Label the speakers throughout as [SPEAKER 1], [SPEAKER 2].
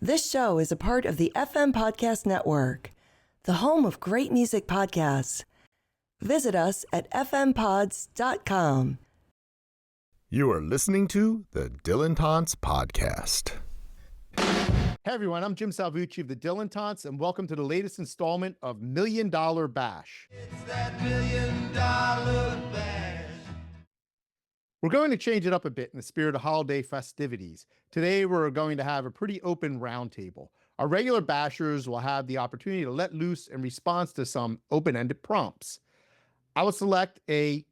[SPEAKER 1] This show is a part of the FM Podcast Network, the home of great music podcasts. Visit us at fmpods.com.
[SPEAKER 2] You are listening to the Dylan Taunts Podcast.
[SPEAKER 3] Hey everyone, I'm Jim Salvucci of the Dylan Taunts, and welcome to the latest installment of $1 Million Bash.
[SPEAKER 4] It's that $1 million bash.
[SPEAKER 3] We're going to change it up a bit in the spirit of holiday festivities. Today, we're going to have a pretty open roundtable. Our regular bashers will have the opportunity to let loose in response to some open-ended prompts. I will select a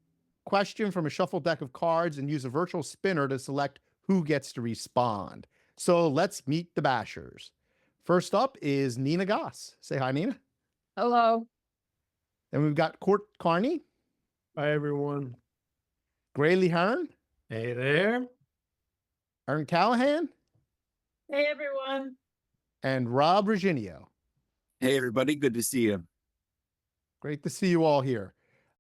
[SPEAKER 3] question from a shuffled deck of cards and use a virtual spinner to select who gets to respond. So let's meet the bashers. First up is Nina Goss. Say hi, Nina.
[SPEAKER 5] Hello.
[SPEAKER 3] Then we've got Court Carney,
[SPEAKER 6] Hi, everyone.
[SPEAKER 3] Graylee Hearn,
[SPEAKER 6] Hey there.
[SPEAKER 3] Aaron Callahan,
[SPEAKER 5] Hey, everyone.
[SPEAKER 3] and Rob Reginio.
[SPEAKER 7] Hey, everybody. Good to see you.
[SPEAKER 3] Great to see you all here.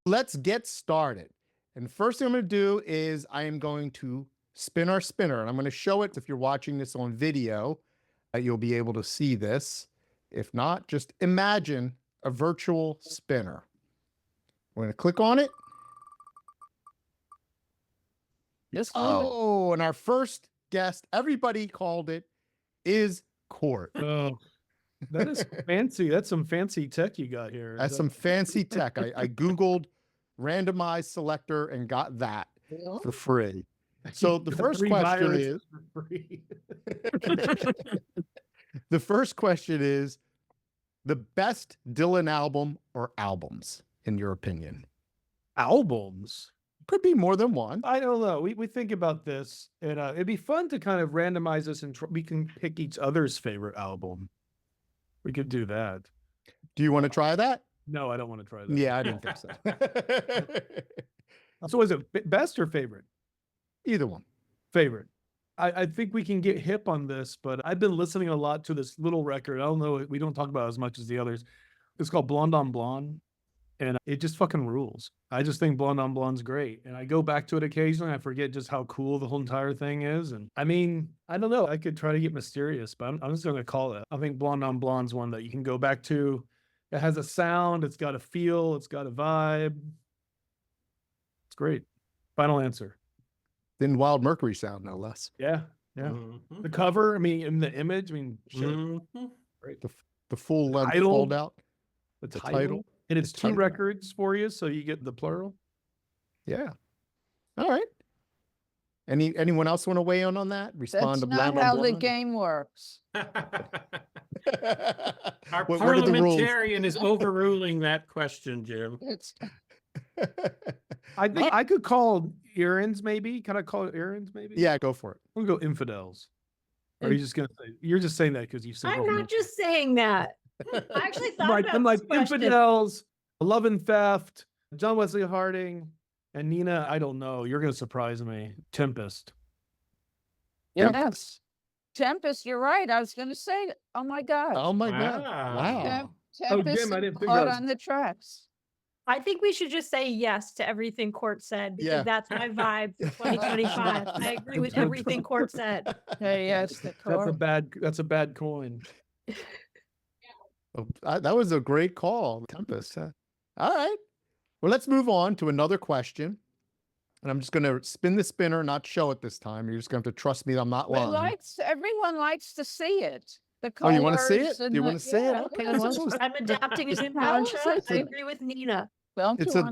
[SPEAKER 3] Let's get started. And first thing I'm going to do is I am going to spin our spinner. And I'm going to show it. If you're watching this on video, you'll be able to see this. If not, just imagine a virtual spinner. We're going to click on it.
[SPEAKER 5] Yes.
[SPEAKER 3] Oh, and our first guest, everybody called it, is Court.
[SPEAKER 6] Oh, that is fancy. That's some fancy tech you got here.
[SPEAKER 3] That's some fancy tech. I Googled randomized selector and got that for free. So the first question is, the first question is the best Dylan album or albums, in your opinion?
[SPEAKER 6] Albums.
[SPEAKER 3] Could be more than one.
[SPEAKER 6] I don't know. We think about this, and it'd be fun to kind of randomize this, and we can pick each other's favorite album. We could do that.
[SPEAKER 3] Do you want to try that?
[SPEAKER 6] No, I don't want to try that.
[SPEAKER 3] Yeah, I didn't think so.
[SPEAKER 6] So is it best or favorite?
[SPEAKER 3] Either one.
[SPEAKER 6] Favorite. I think we can get hip on this, but I've been listening a lot to this little record. I don't know. We don't talk about it as much as the others. It's called Blonde on Blonde. And it just fucking rules. I just think Blonde on Blonde's great. And I go back to it occasionally. I forget just how cool the whole entire thing is. And I mean, I don't know. I could try to get mysterious, but I'm just going to call it. I think Blonde on Blonde's one that you can go back to. It has a sound. It's got a feel. It's got a vibe. It's great. Final answer.
[SPEAKER 3] Then Wild Mercury sound, no less.
[SPEAKER 6] Yeah. Yeah.
[SPEAKER 7] Mm-hmm.
[SPEAKER 6] The cover, I mean, and the image, I mean, shit.
[SPEAKER 7] Mm-hmm.
[SPEAKER 6] Great.
[SPEAKER 3] The full length
[SPEAKER 6] Title.
[SPEAKER 3] fold out.
[SPEAKER 6] The
[SPEAKER 3] the
[SPEAKER 6] title.
[SPEAKER 3] title.
[SPEAKER 6] And it's
[SPEAKER 3] The
[SPEAKER 6] two
[SPEAKER 3] title.
[SPEAKER 6] records for you, so you get the plural.
[SPEAKER 3] Yeah. All right. Anyone else want to weigh in on that? Respond
[SPEAKER 5] That's
[SPEAKER 3] to
[SPEAKER 5] not
[SPEAKER 3] Blonde on
[SPEAKER 5] how the
[SPEAKER 3] Blonde?
[SPEAKER 5] game works.
[SPEAKER 8] Our
[SPEAKER 3] What are the rules?
[SPEAKER 8] parliamentarian is overruling that question, Jim.
[SPEAKER 5] It's
[SPEAKER 6] I think I could call errands maybe. Can I call it errands maybe?
[SPEAKER 3] Yeah, go for it.
[SPEAKER 6] We'll go infidels. Or are you just gonna say you're just saying that because you said
[SPEAKER 9] I'm not just saying that. I actually thought
[SPEAKER 6] right,
[SPEAKER 9] about
[SPEAKER 6] I'm like
[SPEAKER 9] this question.
[SPEAKER 6] infidels, love and theft, John Wesley Harding, and Nina, I don't know. You're gonna surprise me. Tempest.
[SPEAKER 5] yes. Tempest, you're right. I was going to say, oh my God.
[SPEAKER 3] Oh my God.
[SPEAKER 8] Wow.
[SPEAKER 3] Wow.
[SPEAKER 5] Tempest
[SPEAKER 6] Jim, I didn't think
[SPEAKER 5] caught
[SPEAKER 6] I was-
[SPEAKER 5] on the tracks.
[SPEAKER 9] I think we should just say yes to everything Court said because
[SPEAKER 3] Yeah.
[SPEAKER 9] that's my vibe for 2025. I agree with everything Court said.
[SPEAKER 5] Hey, yes, the core.
[SPEAKER 6] That's a bad coin.
[SPEAKER 3] Oh, that was a great call, Tempest. All right. Well, let's move on to another question. And I'm just going to spin the spinner, not show it this time. You're just going to have to trust me that I'm not lying.
[SPEAKER 5] Everyone likes to see it. The
[SPEAKER 3] Oh, you want to see
[SPEAKER 5] colors
[SPEAKER 3] it?
[SPEAKER 5] and
[SPEAKER 3] Do you
[SPEAKER 5] the-
[SPEAKER 3] want to see it?
[SPEAKER 5] yeah,
[SPEAKER 3] Okay.
[SPEAKER 5] yeah.
[SPEAKER 3] let's just-
[SPEAKER 9] I'm adapting as in
[SPEAKER 5] How
[SPEAKER 9] Pancha.
[SPEAKER 5] is
[SPEAKER 9] I
[SPEAKER 5] it?
[SPEAKER 9] agree with Nina.
[SPEAKER 5] Well,
[SPEAKER 3] It's a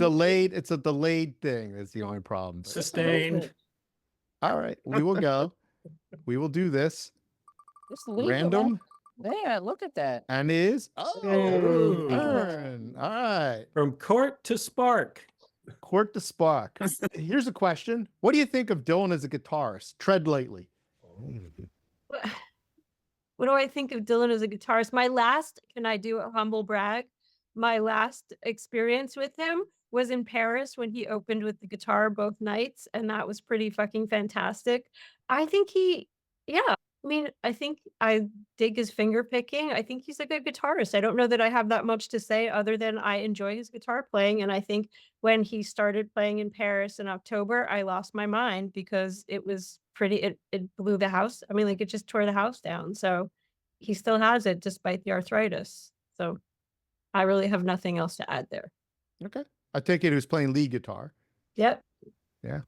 [SPEAKER 3] delayed thing. That's the only problem.
[SPEAKER 8] Sustained.
[SPEAKER 3] All right. We will go. We will do this.
[SPEAKER 5] Just leave it
[SPEAKER 3] Random.
[SPEAKER 5] Yeah, look at that.
[SPEAKER 3] And is
[SPEAKER 8] Ooh.
[SPEAKER 3] Aaron. All right.
[SPEAKER 8] From court to spark.
[SPEAKER 3] Court to Spark. Here's a question. What do you think of Dylan as a guitarist? Tread lightly.
[SPEAKER 9] What do I think of Dylan as a guitarist? Can I do a humble brag? My last experience with him was in Paris when he opened with the guitar both nights, and that was pretty fucking fantastic. I think I think I dig his finger picking. I think he's a good guitarist. I don't know that I have that much to say other than I enjoy his guitar playing. And I think when he started playing in Paris in October, I lost my mind because it was pretty, it blew the house. I mean, like it just tore the house down. So he still has it despite the arthritis. So I really have nothing else to add there.
[SPEAKER 3] Okay. I take it he was playing lead guitar.
[SPEAKER 9] Yep.
[SPEAKER 3] Yeah.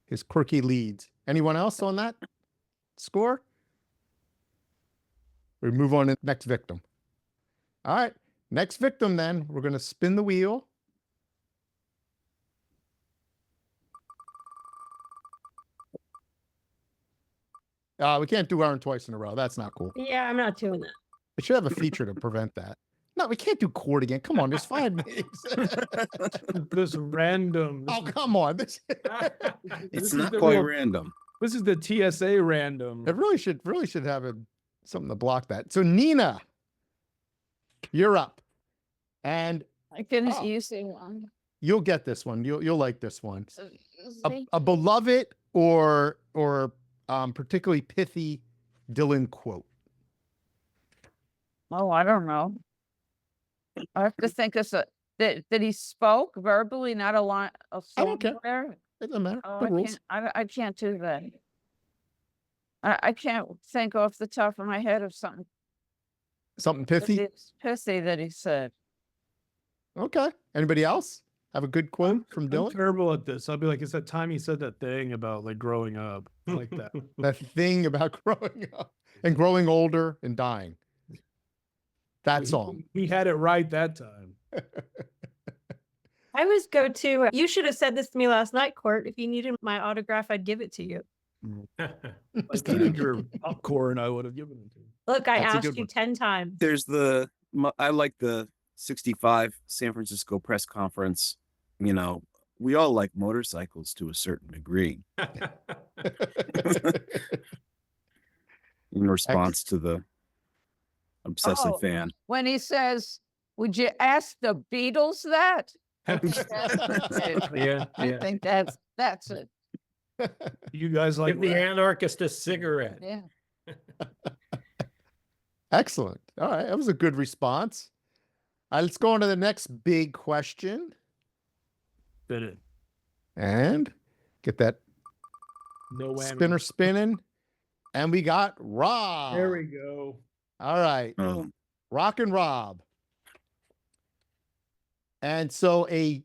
[SPEAKER 3] His quirky leads. Anyone else on that score? We move on to the next victim. All right. Next victim, then. We're going to spin the wheel. We can't do Aaron twice in a row. That's not cool.
[SPEAKER 9] Yeah, I'm not doing that.
[SPEAKER 3] They should have a feature to prevent that. No, we can't do chord again. Come on, there's 5 minutes.
[SPEAKER 6] This random.
[SPEAKER 3] Oh, come on.
[SPEAKER 7] It's
[SPEAKER 6] This
[SPEAKER 7] not
[SPEAKER 6] is the
[SPEAKER 7] quite
[SPEAKER 6] real-
[SPEAKER 7] random.
[SPEAKER 6] This is the TSA random.
[SPEAKER 3] It really should have something to block that. So Nina, you're up. And
[SPEAKER 5] I can
[SPEAKER 3] Oh.
[SPEAKER 5] easy one.
[SPEAKER 3] you'll get this one. You'll like this one.
[SPEAKER 5] So,
[SPEAKER 3] A beloved or particularly pithy Dylan quote.
[SPEAKER 5] oh, I don't know. I have to think of that he spoke verbally, not a line of
[SPEAKER 3] I don't care.
[SPEAKER 5] somewhere.
[SPEAKER 3] It doesn't matter.
[SPEAKER 5] Oh,
[SPEAKER 3] The rules.
[SPEAKER 5] I can't do that. I can't think off the top of my head of something
[SPEAKER 3] Something pithy.
[SPEAKER 5] pissy that he said.
[SPEAKER 3] Okay. Anybody else have a good quote from
[SPEAKER 6] I'm
[SPEAKER 3] Dylan?
[SPEAKER 6] terrible at this. I'll be like, it's that time he said that thing about like growing up. I like that.
[SPEAKER 3] That thing about growing up and growing older and dying. That song.
[SPEAKER 6] He had it right that time.
[SPEAKER 9] I always go to, you should have said this to me last night, Court. If you needed my autograph, I'd give it to you.
[SPEAKER 6] Like eating your popcorn, I would have given it to you.
[SPEAKER 9] Look, I
[SPEAKER 3] That's a
[SPEAKER 9] asked
[SPEAKER 3] good
[SPEAKER 9] you
[SPEAKER 3] one.
[SPEAKER 9] 10 times.
[SPEAKER 7] There's I like the 65 San Francisco press conference. You know, we all like motorcycles to a certain degree in response to the obsessive
[SPEAKER 5] Oh.
[SPEAKER 7] fan.
[SPEAKER 5] When he says, "Would you ask the Beatles that?"
[SPEAKER 8] Yeah,
[SPEAKER 5] I
[SPEAKER 8] yeah.
[SPEAKER 5] think that's it.
[SPEAKER 6] You guys like
[SPEAKER 8] Give the anarchist a cigarette.
[SPEAKER 5] Yeah.
[SPEAKER 3] Excellent. All right. That was a good response. All right, let's go on to the next big question
[SPEAKER 6] Did it.
[SPEAKER 3] and get that
[SPEAKER 6] No whammy.
[SPEAKER 3] spinner spinning. And we got Rob.
[SPEAKER 6] There we go.
[SPEAKER 3] All right.
[SPEAKER 7] Oh,
[SPEAKER 3] Rock and Rob. And so a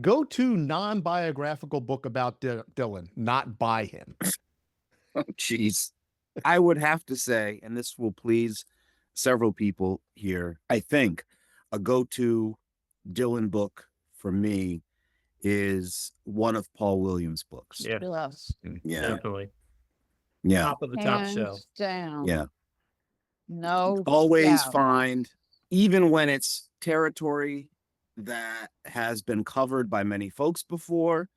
[SPEAKER 3] go-to non-biographical book about Dylan, not by him.
[SPEAKER 7] jeez. I would have to say, and this will please several people here, I think a go-to Dylan book for me is one of Paul Williams' books.
[SPEAKER 8] Yeah,
[SPEAKER 5] Yes.
[SPEAKER 7] Yeah.
[SPEAKER 8] definitely.
[SPEAKER 7] Yeah.
[SPEAKER 8] Top of the top
[SPEAKER 5] Hands
[SPEAKER 8] shelf.
[SPEAKER 5] down.
[SPEAKER 7] Yeah.
[SPEAKER 5] No.
[SPEAKER 7] Always
[SPEAKER 5] doubt.
[SPEAKER 7] find, even when it's territory that has been covered by many folks before,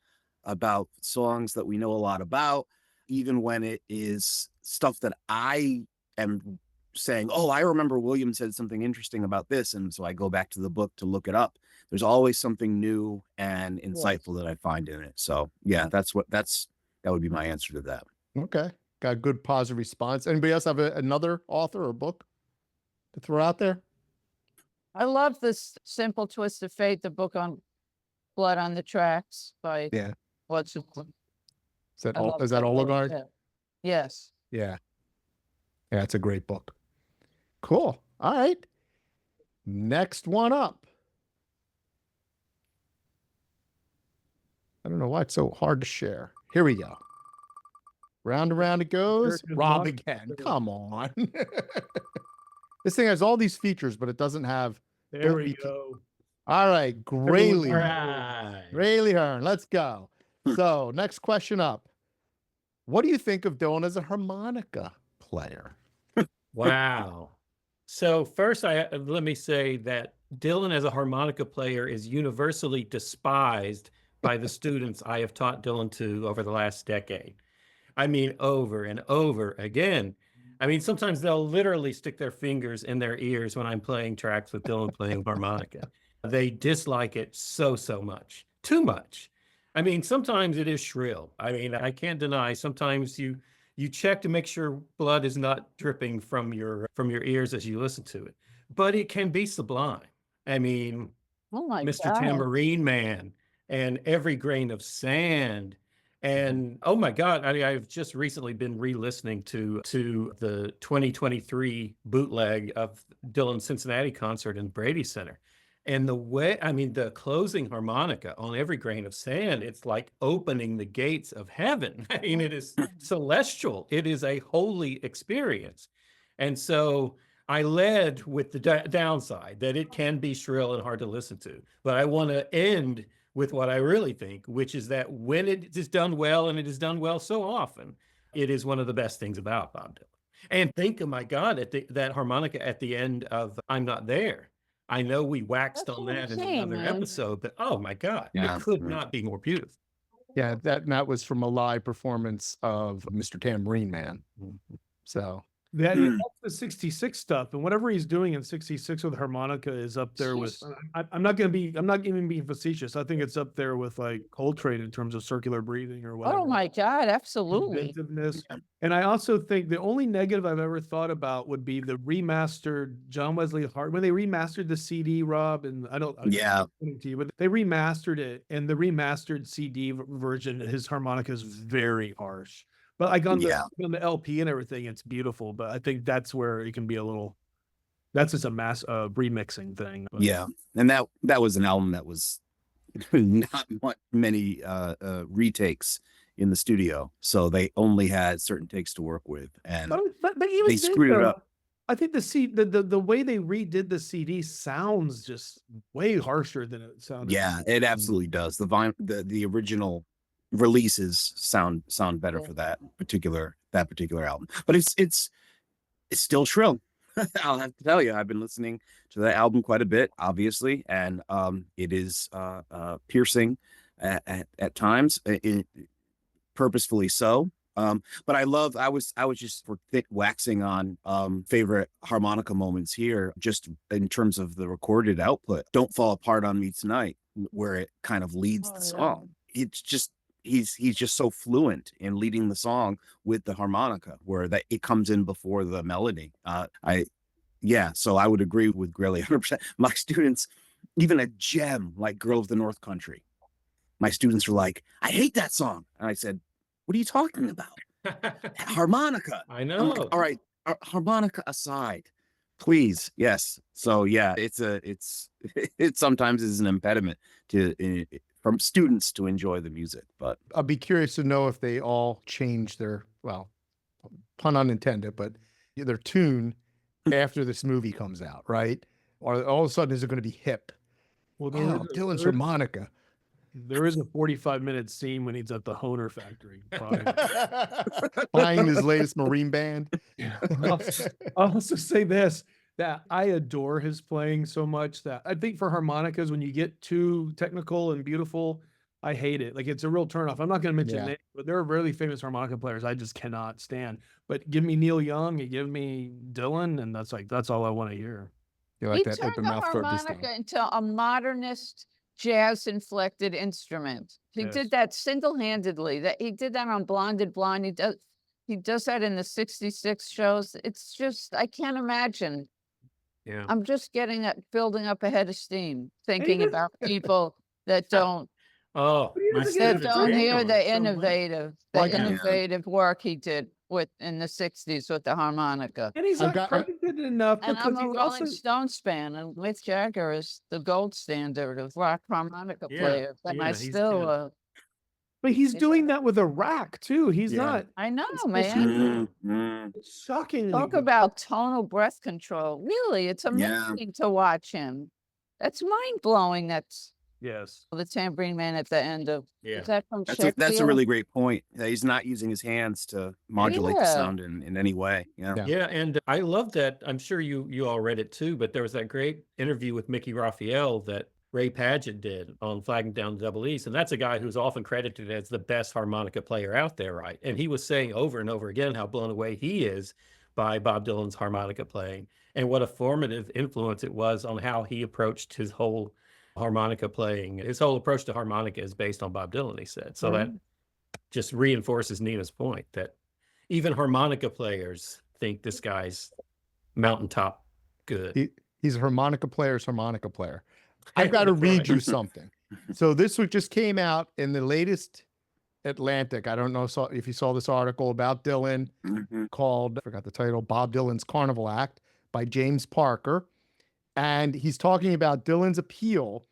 [SPEAKER 7] about songs that we know a lot about, even when it is stuff that I am saying, oh, I remember William said something interesting about this, and so I go back to the book to look it up. There's always something new and insightful that I find in it. So yeah, that would be my answer to that.
[SPEAKER 3] Okay. Got a good positive response. Anybody else have another author or book to throw out there?
[SPEAKER 5] I love this Simple Twist of Fate, the book on Blood on the Tracks by
[SPEAKER 3] Yeah.
[SPEAKER 5] what's it?
[SPEAKER 3] Is that
[SPEAKER 5] I love
[SPEAKER 3] is that
[SPEAKER 5] book.
[SPEAKER 3] Oligard?
[SPEAKER 5] Yeah. Yes.
[SPEAKER 3] Yeah. Yeah, it's a great book. Cool. All right. Next one up. I don't know why it's so hard to share. Here we go. Round and round it goes.
[SPEAKER 6] Sure, good
[SPEAKER 3] Rob
[SPEAKER 6] luck.
[SPEAKER 3] again. Come on. This thing has all these features, but it doesn't have.
[SPEAKER 6] There
[SPEAKER 3] Don't
[SPEAKER 6] we
[SPEAKER 3] repeat.
[SPEAKER 6] go.
[SPEAKER 3] All right. Grayley.
[SPEAKER 8] Right.
[SPEAKER 3] Grayley Hearn. Let's go. So, next question up. What do you think of Dylan as a harmonica player?
[SPEAKER 8] Wow. So first, let me say that Dylan as a harmonica player is universally despised by the students I have taught Dylan to over the last decade. I mean, over and over again. I mean, sometimes they'll literally stick their fingers in their ears when I'm playing tracks with Dylan playing harmonica. They dislike it so much, too much. I mean, sometimes it is shrill. I mean, I can't deny sometimes you check to make sure blood is not dripping from your ears as you listen to it, but it can be sublime. I mean,
[SPEAKER 5] Oh my
[SPEAKER 8] Mr.
[SPEAKER 5] God.
[SPEAKER 8] Tambourine Man and Every Grain of Sand And oh my God, I've just recently been re-listening to the 2023 bootleg of Dylan's Cincinnati concert in Brady Center. And the way, I mean, the closing harmonica on Every Grain of Sand, it's like opening the gates of heaven. I mean, it is celestial. It is a holy experience. And so I led with the downside that it can be shrill and hard to listen to. But I want to end with what I really think, which is that when it is done well, and it is done well so often, it is one of the best things about Bob Dylan. And think, oh my God, that harmonica at the end of I'm Not There. I know we waxed
[SPEAKER 5] That's
[SPEAKER 8] on
[SPEAKER 5] what I'm
[SPEAKER 8] that in
[SPEAKER 5] saying,
[SPEAKER 8] another
[SPEAKER 5] man.
[SPEAKER 8] episode, but oh my God,
[SPEAKER 7] Yeah.
[SPEAKER 8] it could not be more beautiful.
[SPEAKER 3] Yeah, that was from a live performance of Mr. Tambourine Man. So
[SPEAKER 6] That's the 66 stuff, and whatever he's doing in 66 with harmonica is up there with. I'm not even being facetious. I think it's up there with like Coltrane in terms of circular breathing or whatever.
[SPEAKER 5] Oh my God, absolutely.
[SPEAKER 6] Inventiveness. And I also think the only negative I've ever thought about would be the remastered John Wesley Hart when they remastered the CD, Rob. And I don't,
[SPEAKER 7] Yeah.
[SPEAKER 6] to you, but they remastered it, and the remastered CD version, his harmonica is very harsh. But like on the LP and everything, it's beautiful. But I think that's where it can be a little. That's just a mass remixing thing. But.
[SPEAKER 7] Yeah, and that was an album that was not many retakes in the studio, so they only had certain takes to work with, and
[SPEAKER 6] but even
[SPEAKER 7] they screwed it up.
[SPEAKER 6] I think the way they redid the CD sounds just way harsher than it sounded.
[SPEAKER 7] Yeah, it absolutely does. The original releases sound better for that particular album, but it's still shrill. I'll have to tell you, I've been listening to that album quite a bit, obviously, and it is piercing at times, purposefully so. But I was just waxing on favorite harmonica moments here, just in terms of the recorded output. Don't Fall Apart on Me Tonight, where it kind of leads the song. It's just he's just so fluent in leading the song with the harmonica, where that it comes in before the melody. So I would agree with Grilly 100%. My students, even a gem like Girl of the North Country, my students were like, I hate that song. And I said, what are you talking about? Harmonica.
[SPEAKER 8] I know.
[SPEAKER 7] All right, harmonica aside, please. Yes. So yeah, it sometimes is an impediment from students to enjoy the music, but
[SPEAKER 3] I'll be curious to know if they all changed their, well, pun unintended, but their tune after this movie comes out, right? Or all of a sudden is it going to be hip?
[SPEAKER 6] Well,
[SPEAKER 3] Dylan's harmonica.
[SPEAKER 6] There is a 45-minute scene when he's at the Honer factory
[SPEAKER 3] buying his latest Marine band.
[SPEAKER 6] I'll also say this, that I adore his playing so much that I think for harmonicas, when you get too technical and beautiful, I hate it. Like, it's a real turnoff. I'm not going to mention names, but there are really famous harmonica players I just cannot stand. But give me Neil Young, you give me Dylan, and that's all I want to hear.
[SPEAKER 3] You like
[SPEAKER 5] He
[SPEAKER 3] that
[SPEAKER 5] turned
[SPEAKER 3] open
[SPEAKER 5] the
[SPEAKER 3] mouth throat this
[SPEAKER 5] harmonica
[SPEAKER 3] time.
[SPEAKER 5] into a modernist jazz-inflected instrument. He did that single-handedly. That he did that on Blonded Blonde. He does that in the 66 shows. It's just, I can't imagine.
[SPEAKER 8] Yeah.
[SPEAKER 5] I'm just building up a head of steam, thinking about people that don't hear the innovative work he did in the 60s with the harmonica.
[SPEAKER 6] And he's not credited enough
[SPEAKER 5] And I'm
[SPEAKER 6] because
[SPEAKER 5] a
[SPEAKER 6] he's
[SPEAKER 5] Rolling
[SPEAKER 6] also
[SPEAKER 5] Stones fan, and Mick Jagger is the gold standard of rock harmonica players. And I still,
[SPEAKER 6] but he's doing that with a rack too. He's not.
[SPEAKER 5] I know, man.
[SPEAKER 6] It's shocking.
[SPEAKER 5] Talk about tonal breath control. Really, it's amazing to watch him. That's mind blowing. That's the Tambourine Man at the end of. Is that from
[SPEAKER 7] that's a really great point. He's not using his hands to modulate the sound in any way.
[SPEAKER 8] Yeah, and I love that. I'm sure you all read it too, but there was that great interview with Mickey Raphael that Ray Padgett did on Flagging Down the Double East, and that's a guy who's often credited as the best harmonica player out there, right? And he was saying over and over again how blown away he is by Bob Dylan's harmonica playing, and what a formative influence it was on how he approached his whole harmonica playing. His whole approach to harmonica is based on Bob Dylan, he said. So that just reinforces Nina's point that even harmonica players think this guy's mountaintop good.
[SPEAKER 3] He's a harmonica player's harmonica player. I've got to read you something. So this one just came out in the latest Atlantic. I don't know if you saw this article about Dylan called, I forgot the title, Bob Dylan's Carnival Act by James Parker. And he's talking about Dylan's appeal.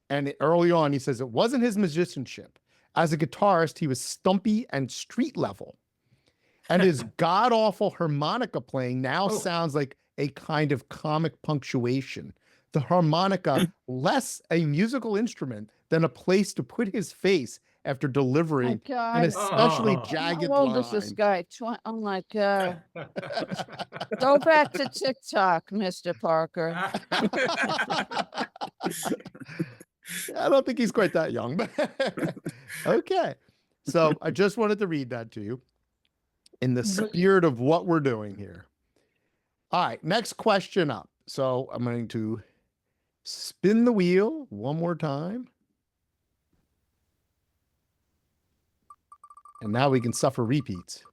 [SPEAKER 3] And early on, he says it wasn't his musicianship. As a guitarist, he was stumpy and street level. And his god-awful harmonica playing now sounds like a kind of comic punctuation. The harmonica, less a musical instrument than a place to put his face after delivering an especially jagged
[SPEAKER 5] How old
[SPEAKER 3] line.
[SPEAKER 5] is this guy? Oh my God. Go back to TikTok, Mr. Parker.
[SPEAKER 3] I don't think he's quite that young, but okay. So I just wanted to read that to you in the spirit of what we're doing here. All right, next question up. So I'm going to spin the wheel one more time. And now we can suffer repeats.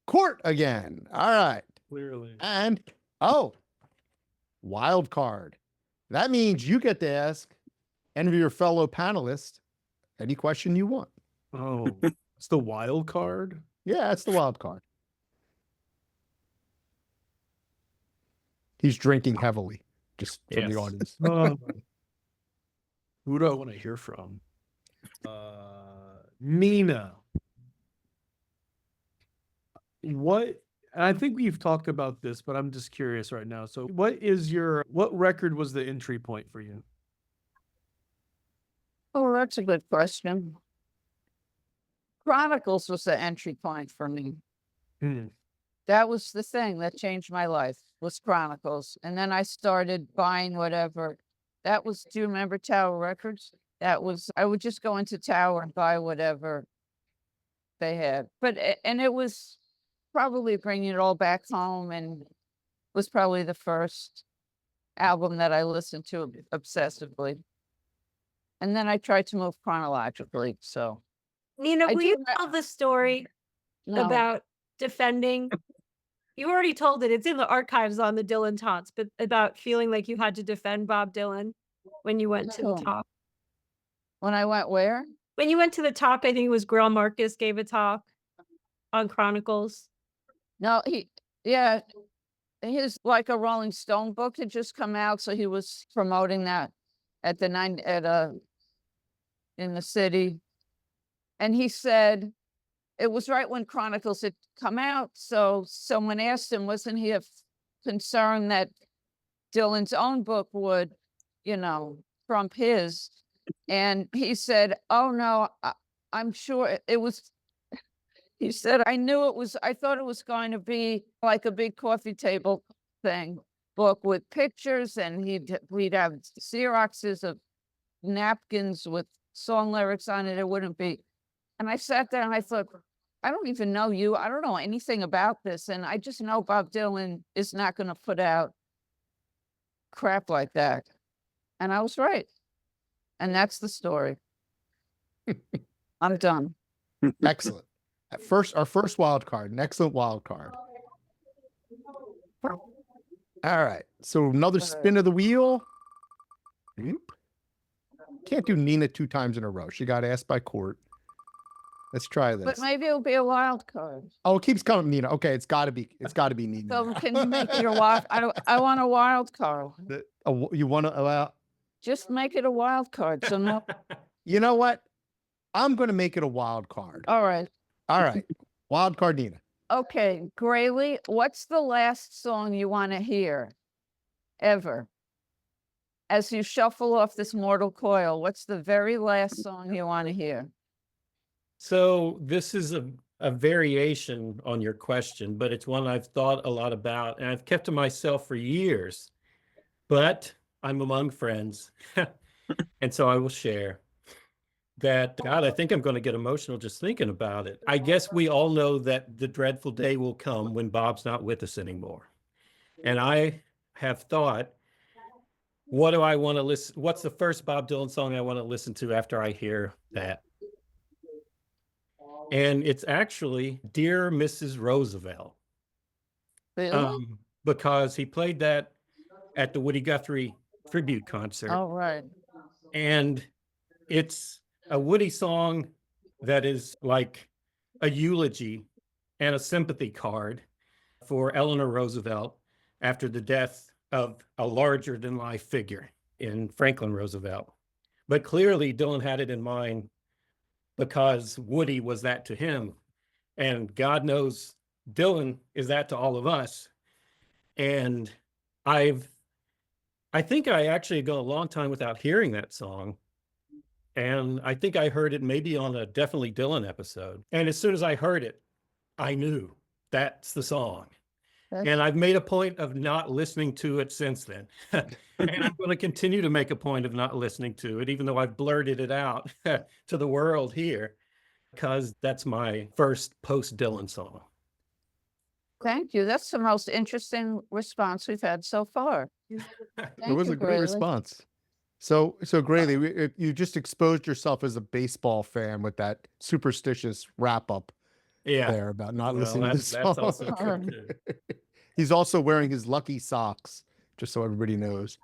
[SPEAKER 3] Court again. All right.
[SPEAKER 6] Clearly.
[SPEAKER 3] And, wild card. That means you get to ask any of your fellow panelists any question you want.
[SPEAKER 6] Oh, it's the wild card?
[SPEAKER 3] Yeah, it's the wild card. He's drinking heavily, just from the audience.
[SPEAKER 6] Who do I want to hear from? Nina. And I think we've talked about this, but I'm just curious right now. So what record was the entry point for you?
[SPEAKER 5] Oh, that's a good question. Chronicles was the entry point for me. That was the thing that changed my life, was Chronicles. And then I started buying whatever. Do you remember Tower Records? I would just go into Tower and buy whatever they had. And it was probably bringing it all back home, and was probably the first album that I listened to obsessively. And then I tried to move chronologically. So,
[SPEAKER 9] Nina, will you tell the story about defending? You already told it. It's in the archives on the Dylan Taunts, but about feeling like you had to defend Bob Dylan when you went to the top.
[SPEAKER 5] When I went where?
[SPEAKER 9] When you went to the top, I think it was Grail Marcus gave a talk on Chronicles.
[SPEAKER 5] No, his like a Rolling Stone book had just come out, so he was promoting that in the city. And he said it was right when Chronicles had come out. So someone asked him, wasn't he concerned that Dylan's own book would, trump his? And he said, oh no, I'm sure it was. He said, I thought it was going to be like a big coffee table book with pictures, and we'd have Xeroxes of napkins with song lyrics on it. It wouldn't be. And I sat there and I thought, I don't even know you. I don't know anything about this. And I just know Bob Dylan is not going to put out crap like that. And I was right. And that's the story. I'm done.
[SPEAKER 3] Excellent. Our first wild card, an excellent wild card. All right. So another spin of the wheel. Can't do Nina 2 times in a row. She got asked by Court. Let's try this.
[SPEAKER 5] But maybe it'll be a wild card.
[SPEAKER 3] Oh, it keeps coming, Nina. Okay, it's got to be Nina.
[SPEAKER 5] So can you make it a wild? I want a wild card.
[SPEAKER 3] You want to allow?
[SPEAKER 5] Just make it a wild card. So no.
[SPEAKER 3] You know what? I'm going to make it a wild card.
[SPEAKER 5] All right.
[SPEAKER 3] Wild card, Nina.
[SPEAKER 5] Okay, Grayley, what's the last song you want to hear ever? As you shuffle off this mortal coil, what's the very last song you want to hear?
[SPEAKER 8] So this is a variation on your question, but it's one I've thought a lot about, and I've kept to myself for years, but I'm among friends. And so I will share that. God, I think I'm going to get emotional just thinking about it. I guess we all know that the dreadful day will come when Bob's not with us anymore. And I have thought, what do I want to listen? What's the first Bob Dylan song I want to listen to after I hear that? And it's actually Dear Mrs. Roosevelt.
[SPEAKER 5] Really?
[SPEAKER 8] Because he played that at the Woody Guthrie tribute concert.
[SPEAKER 5] Oh, right.
[SPEAKER 8] And it's a Woody song that is like a eulogy and a sympathy card for Eleanor Roosevelt after the death of a larger than life figure in Franklin Roosevelt. But clearly Dylan had it in mind because Woody was that to him. And God knows Dylan is that to all of us. And I think I actually go a long time without hearing that song. And I think I heard it maybe on a Definitely Dylan episode. And as soon as I heard it, I knew that's the song. And I've made a point of not listening to it since then. And I'm going to continue to make a point of not listening to it, even though I've blurted it out to the world here, because that's my first post-Dylan song.
[SPEAKER 5] Thank you. That's the most interesting response we've had so far.
[SPEAKER 3] It was a great response. So Grayley, you just exposed yourself as a baseball fan with that superstitious wrap up there about not listening to the song.
[SPEAKER 8] That's also true too.
[SPEAKER 3] He's also wearing his lucky socks, just so everybody knows.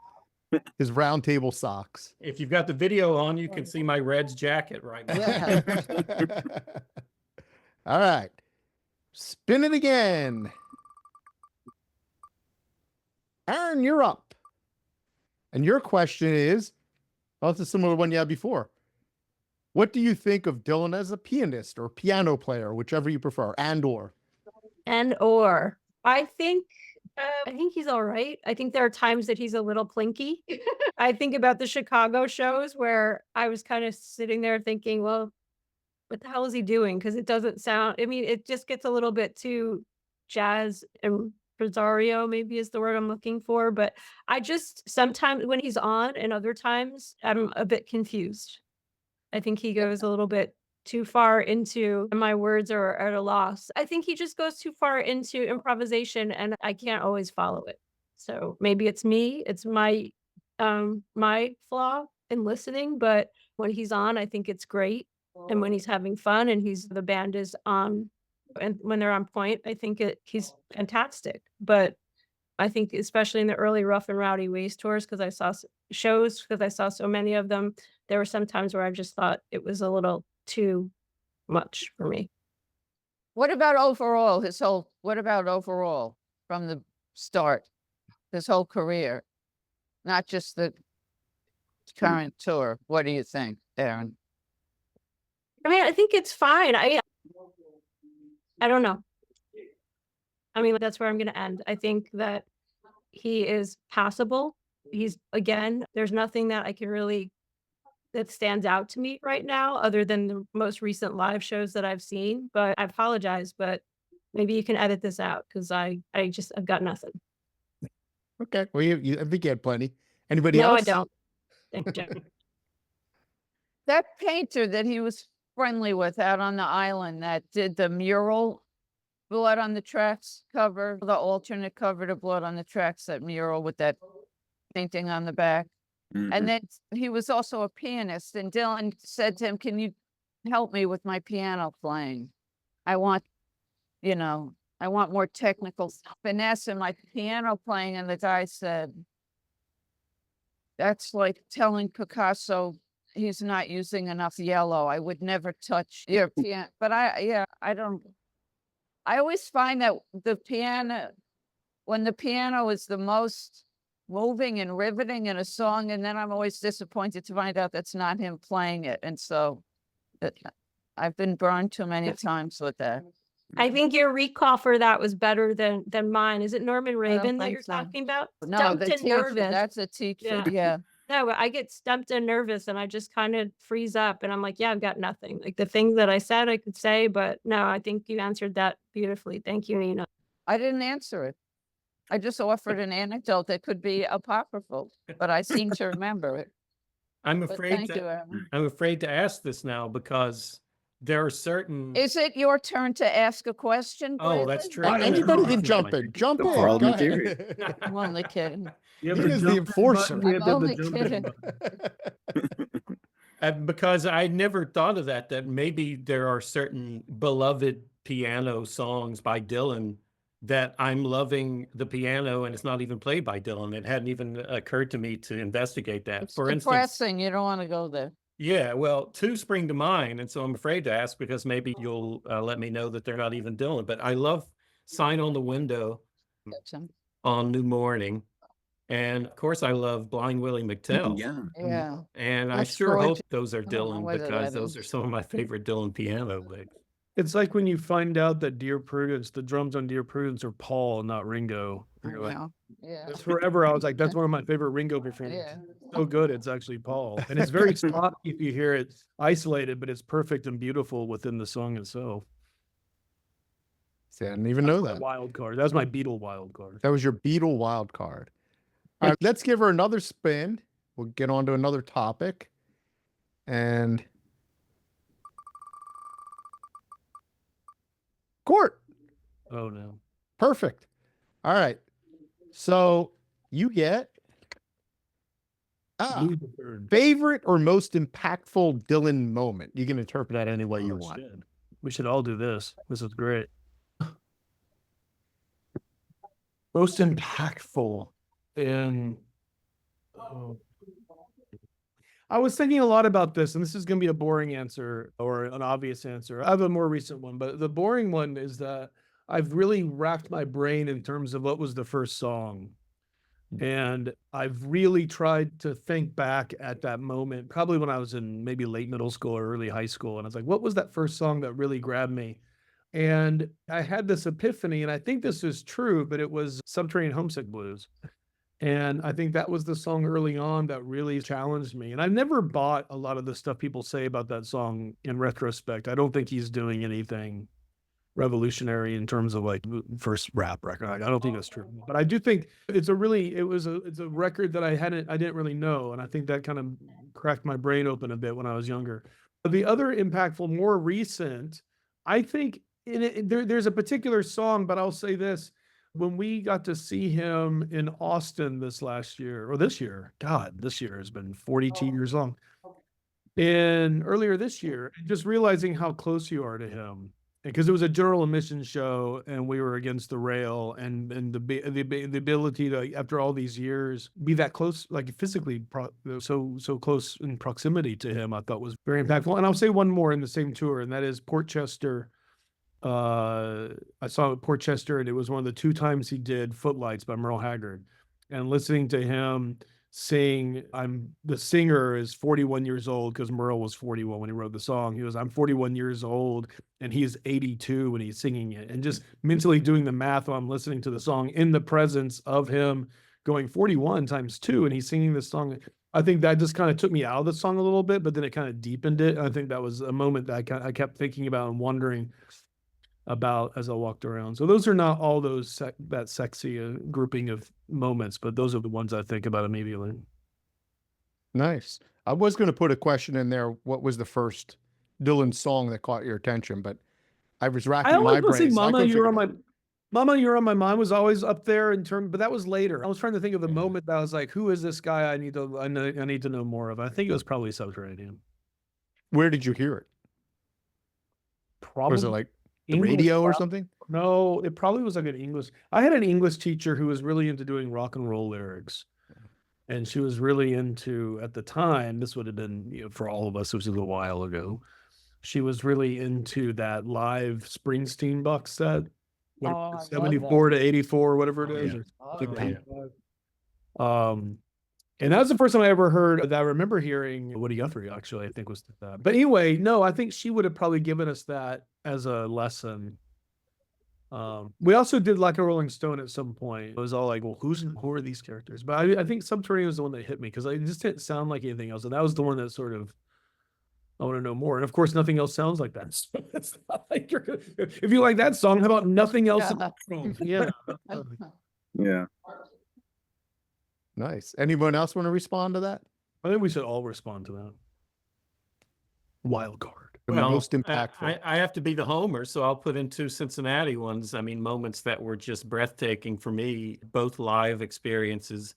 [SPEAKER 3] His Roundtable socks.
[SPEAKER 8] If you've got the video on, you can see my Reds jacket right now.
[SPEAKER 5] Yeah.
[SPEAKER 3] All right. Spin it again. Aaron, you're up. And your question is, well, it's a similar one you had before. What do you think of Dylan as a pianist or piano player, whichever you prefer, and or?
[SPEAKER 9] I think he's all right. I think there are times that he's a little plinky. I think about the Chicago shows where I was kind of sitting there thinking, well, what the hell is he doing? Because it doesn't sound, I mean, it just gets a little bit too jazz impresario, maybe is the word I'm looking for. But I just sometimes when he's on and other times I'm a bit confused. I think he goes a little bit too far into, and my words are at a loss. I think he just goes too far into improvisation and I can't always follow it. So maybe it's me, it's my flaw in listening, but when he's on, I think it's great. And when he's having fun and the band is on, and when they're on point, I think he's fantastic. But I think especially in the early Rough and Rowdy Ways tours, because I saw shows, because I saw so many of them, there were some times where I just thought it was a little too much for me.
[SPEAKER 5] What about overall, from the start, his whole career, not just the current tour? What do you think, Aaron?
[SPEAKER 9] I mean, I think it's fine. I don't know. I mean, that's where I'm going to end. I think that he is passable. There's nothing that I can really that stands out to me right now other than the most recent live shows that I've seen. But I apologize, but maybe you can edit this out because I've got nothing.
[SPEAKER 3] Okay. Well, I think you had plenty. Anybody
[SPEAKER 9] No,
[SPEAKER 3] else?
[SPEAKER 9] I don't. Thank you.
[SPEAKER 5] That painter that he was friendly with out on the island that did the mural, Blood on the Tracks cover, the alternate cover to Blood on the Tracks, that mural with that painting on the back.
[SPEAKER 7] Mhm.
[SPEAKER 5] And then he was also a pianist, and Dylan said to him, "Can you help me with my piano playing? I want more technical finesse in my piano playing." And the guy said, "That's like telling Picasso he's not using enough yellow. I would never touch your piano." But I always find that when the piano is the most moving and riveting in a song, and then I'm always disappointed to find out that's not him playing it. And so I've been burned too many times with that.
[SPEAKER 9] I think your recall for that was better than mine. Is it Norman Raven that
[SPEAKER 5] think
[SPEAKER 9] you're
[SPEAKER 5] so.
[SPEAKER 9] talking about?
[SPEAKER 5] No,
[SPEAKER 9] Stumped
[SPEAKER 5] the
[SPEAKER 9] and nervous.
[SPEAKER 5] that's a teacher.
[SPEAKER 9] Yeah.
[SPEAKER 5] Yeah.
[SPEAKER 9] No, I get stumped and nervous and I just kind of freeze up and I'm like, yeah, I've got nothing. Like the things that I said I could say, but no, I think you answered that beautifully. Thank you, Nina.
[SPEAKER 5] I didn't answer it. I just offered an anecdote that could be apocryphal, but I seem to remember it.
[SPEAKER 8] I'm
[SPEAKER 5] But
[SPEAKER 8] afraid
[SPEAKER 5] thank you, Aaron.
[SPEAKER 8] I'm afraid to ask this now because there are certion.
[SPEAKER 5] Is it your turn to ask a question?
[SPEAKER 8] Oh, that's
[SPEAKER 5] Grayley?
[SPEAKER 8] true.
[SPEAKER 3] Anybody can jump in. Jump in. Go
[SPEAKER 7] Parliamentary.
[SPEAKER 3] ahead.
[SPEAKER 5] I'm only kidding.
[SPEAKER 6] You have
[SPEAKER 3] He
[SPEAKER 6] the
[SPEAKER 3] is the
[SPEAKER 6] jump in
[SPEAKER 3] enforcer.
[SPEAKER 6] button, we have
[SPEAKER 5] I'm
[SPEAKER 6] the
[SPEAKER 5] only
[SPEAKER 6] jump in
[SPEAKER 5] kidding.
[SPEAKER 6] button.
[SPEAKER 8] Because I never thought of that maybe there are certain beloved piano songs by Dylan that I'm loving the piano and it's not even played by Dylan. It hadn't even occurred to me to investigate that.
[SPEAKER 5] It's
[SPEAKER 8] For instance,
[SPEAKER 5] depressing. You don't want to go there.
[SPEAKER 8] Yeah, well, two spring to mind, and so I'm afraid to ask because maybe you'll let me know that they're not even Dylan. But I love "Sign on the Window"
[SPEAKER 5] Gotcha.
[SPEAKER 8] on New Morning, and of course, I love "Blind Willie McTell."
[SPEAKER 7] Yeah.
[SPEAKER 5] Yeah.
[SPEAKER 8] And I
[SPEAKER 5] That's
[SPEAKER 8] sure hope
[SPEAKER 5] gorgeous.
[SPEAKER 8] those are
[SPEAKER 5] I don't know
[SPEAKER 8] Dylan
[SPEAKER 5] whether
[SPEAKER 8] because
[SPEAKER 5] that
[SPEAKER 8] those are
[SPEAKER 5] is.
[SPEAKER 8] some of my favorite Dylan piano licks.
[SPEAKER 6] It's like when you find out that Dear Prudence, the drums on Dear Prudence are Paul, not Ringo.
[SPEAKER 5] I
[SPEAKER 6] You're like,
[SPEAKER 5] know. Yeah.
[SPEAKER 6] forever, I was like, that's one of my favorite Ringo performances.
[SPEAKER 5] Yeah.
[SPEAKER 6] So good, it's actually Paul. And it's very spotty if you hear it isolated, but it's perfect and beautiful within the song itself.
[SPEAKER 3] See, I didn't even know
[SPEAKER 6] My
[SPEAKER 3] that.
[SPEAKER 6] wild card. That was my Beatle wild card.
[SPEAKER 3] That was your Beetle wild card. All right, let's give her another spin. We'll get on to another topic. And Court.
[SPEAKER 6] Oh no.
[SPEAKER 3] Perfect. All right. So you get
[SPEAKER 6] Louis the Third.
[SPEAKER 3] favorite or most impactful Dylan moment. You can interpret that any way you
[SPEAKER 6] Oh,
[SPEAKER 3] want.
[SPEAKER 6] shit. We should all do this. This is great. Most impactful in. Oh. I was thinking a lot about this, and this is going to be a boring answer or an obvious answer. I have a more recent one, but the boring one is that I've really racked my brain in terms of what was the first song. And I've really tried to think back at that moment, probably when I was in maybe late middle school or early high school. And I was like, what was that first song that really grabbed me? And I had this epiphany, and I think this is true, but it was Subterranean Homesick Blues. And I think that was the song early on that really challenged me. And I've never bought a lot of the stuff people say about that song in retrospect. I don't think he's doing anything revolutionary in terms of like first rap record. I don't think that's true. But I do think it's a record that I didn't really know. And I think that kind of cracked my brain open a bit when I was younger. But the other impactful, more recent, I think there's a particular song, but I'll say this. When we got to see him in Austin this year, God, this year has been 42 years long. And earlier this year, just realizing how close you are to him, because it was a general admission show and we were against the rail, and the ability to, after all these years, be that close, like physically so close in proximity to him, I thought was very impactful. And I'll say one more in the same tour, and that is Portchester. I saw Portchester, and it was one of the 2 times he did Footlights by Merle Haggard, and listening to him sing, the singer is 41 years old because Merle was 41 when he wrote the song. He was, I'm 41 years old and he's 82 when he's singing it, and just mentally doing the math while I'm listening to the song in the presence of him going 41 times 2 and he's singing this song. I think that just kind of took me out of the song a little bit, but then it kind of deepened it. I think that was a moment that I kept thinking about and wondering about as I walked around. So those are not all those that sexy grouping of moments, but those are the ones I think about immediately.
[SPEAKER 3] Nice. I was going to put a question in there. What was the first Dylan song that caught your attention? But I was racking my brain.
[SPEAKER 6] Mama, You're on My Mind was always up there but that was later. I was trying to think of the moment that I was like, who is this guy I need to know more of? I think it was probably Subterranean.
[SPEAKER 3] Where did you hear it?
[SPEAKER 6] Probably.
[SPEAKER 3] Was it like the radio or something?
[SPEAKER 6] No, it probably was like an English. I had an English teacher who was really into doing rock and roll lyrics. And she was really into, at the time, this would have been, for all of us, it was a little while ago. She was really into that live Springsteen box set. 74 to 84, whatever it is. And that was the first time I ever heard that. I remember hearing Woody Guthrie, actually, I think was that. But anyway, no, I think she would have probably given us that as a lesson. We also did Like a Rolling Stone at some point. It was all like, well, who are these characters? But I think Subterranean was the one that hit me because it just didn't sound like anything else. And that was the one that sort of, I want to know more. And of course, nothing else sounds like that. So it's not like if you like that song, how about nothing else?
[SPEAKER 5] Yeah.
[SPEAKER 7] Yeah.
[SPEAKER 3] Nice. Anyone else want to respond to that?
[SPEAKER 6] I think we should all respond to that. Wild card.
[SPEAKER 8] Well,
[SPEAKER 3] most impactful.
[SPEAKER 8] I have to be the homer, so I'll put in 2 Cincinnati ones. I mean, moments that were just breathtaking for me, both live experiences.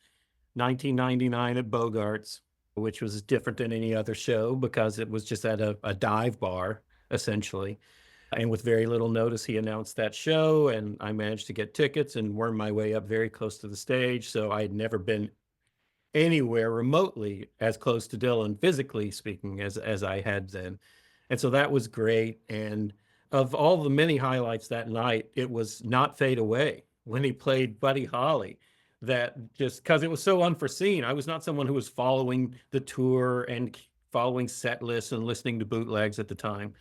[SPEAKER 8] 1999 at Bogart's, which was different than any other show because it was just at a dive bar, essentially. And with very little notice, he announced that show, and I managed to get tickets and worm my way up very close to the stage. So I had never been anywhere remotely as close to Dylan, physically speaking, as I had then. And so that was great. And of all the many highlights that night, it was Not Fade Away when he played Buddy Holly. That just because it was so unforeseen. I was not someone who was following the tour and following set lists and listening to bootlegs at the time.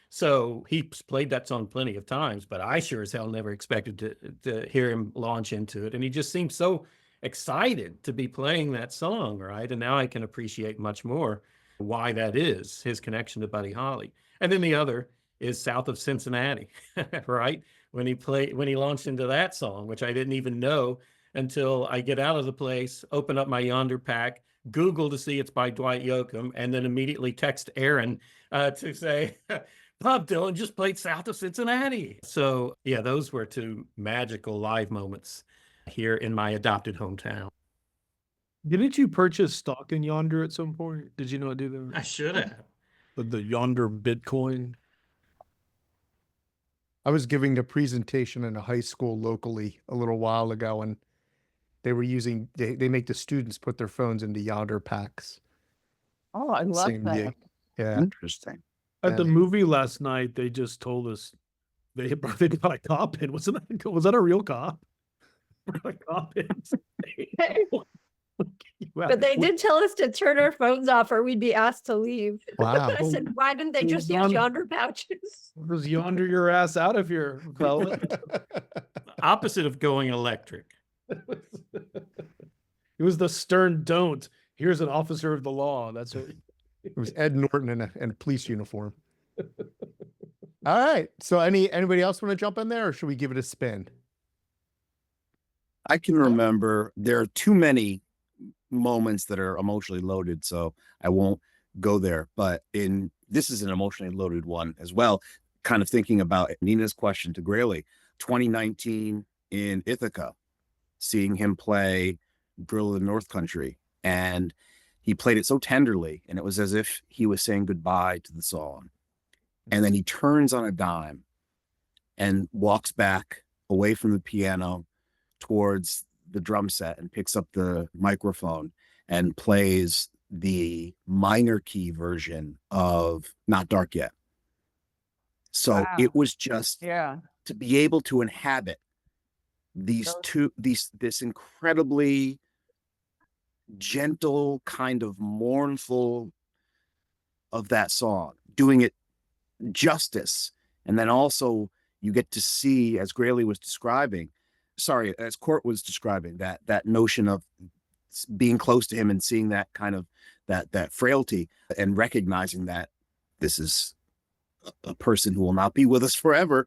[SPEAKER 8] So he played that song plenty of times, but I sure as hell never expected to hear him launch into it. And he just seemed so excited to be playing that song, right? And now I can appreciate much more why that is, his connection to Buddy Holly. And then the other is South of Cincinnati, right? When he launched into that song, which I didn't even know until I get out of the place, open up my Yonder pack, Google to see it's by Dwight Yoakam, and then immediately text Aaron to say, Bob Dylan just played South of Cincinnati. So yeah, those were two magical live moments here in my adopted hometown.
[SPEAKER 6] Didn't you purchase stock in Yonder at some point? Did you not do that?
[SPEAKER 8] I should have.
[SPEAKER 6] The Yonder Bitcoin?
[SPEAKER 3] I was giving a presentation in a high school locally a little while ago, and they were using, they make the students put their phones into Yonder packs.
[SPEAKER 5] Oh, I love
[SPEAKER 3] Same
[SPEAKER 5] that.
[SPEAKER 3] gig. Yeah.
[SPEAKER 7] Interesting.
[SPEAKER 6] At the
[SPEAKER 3] Yeah.
[SPEAKER 6] movie last night, they just told us they brought a cop in. Was that a real cop? A cop in.
[SPEAKER 9] But they did tell us to turn our phones off or we'd be asked to leave.
[SPEAKER 3] Wow.
[SPEAKER 9] I said, why didn't they just use
[SPEAKER 6] Yonder-
[SPEAKER 9] Yonder pouches?
[SPEAKER 6] Just Yonder your ass out of here, fella.
[SPEAKER 8] Opposite of going electric.
[SPEAKER 6] It was the stern don't. Here's an officer of the law. That's what.
[SPEAKER 3] It was Ed Norton in a police uniform. All right. So anybody else want to jump in there, or should we give it a spin?
[SPEAKER 7] I can remember there are too many moments that are emotionally loaded, so I won't go there. But this is an emotionally loaded one as well. Kind of thinking about Nina's question to Grayley, 2019 in Ithaca, seeing him play Girl of the North Country, and he played it so tenderly, and it was as if he was saying goodbye to the song. And then he turns on a dime and walks back away from the piano towards the drum set and picks up the microphone and plays the minor key version of Not Dark Yet. So
[SPEAKER 5] Wow.
[SPEAKER 7] it was just
[SPEAKER 5] Yeah.
[SPEAKER 7] to be able to inhabit this incredibly gentle kind of mournful of that song, doing it justice. And then also you get to see, as Grayley was describing, as Court was describing, that notion of being close to him and seeing that kind of that frailty and recognizing that this is a person who will not be with us forever.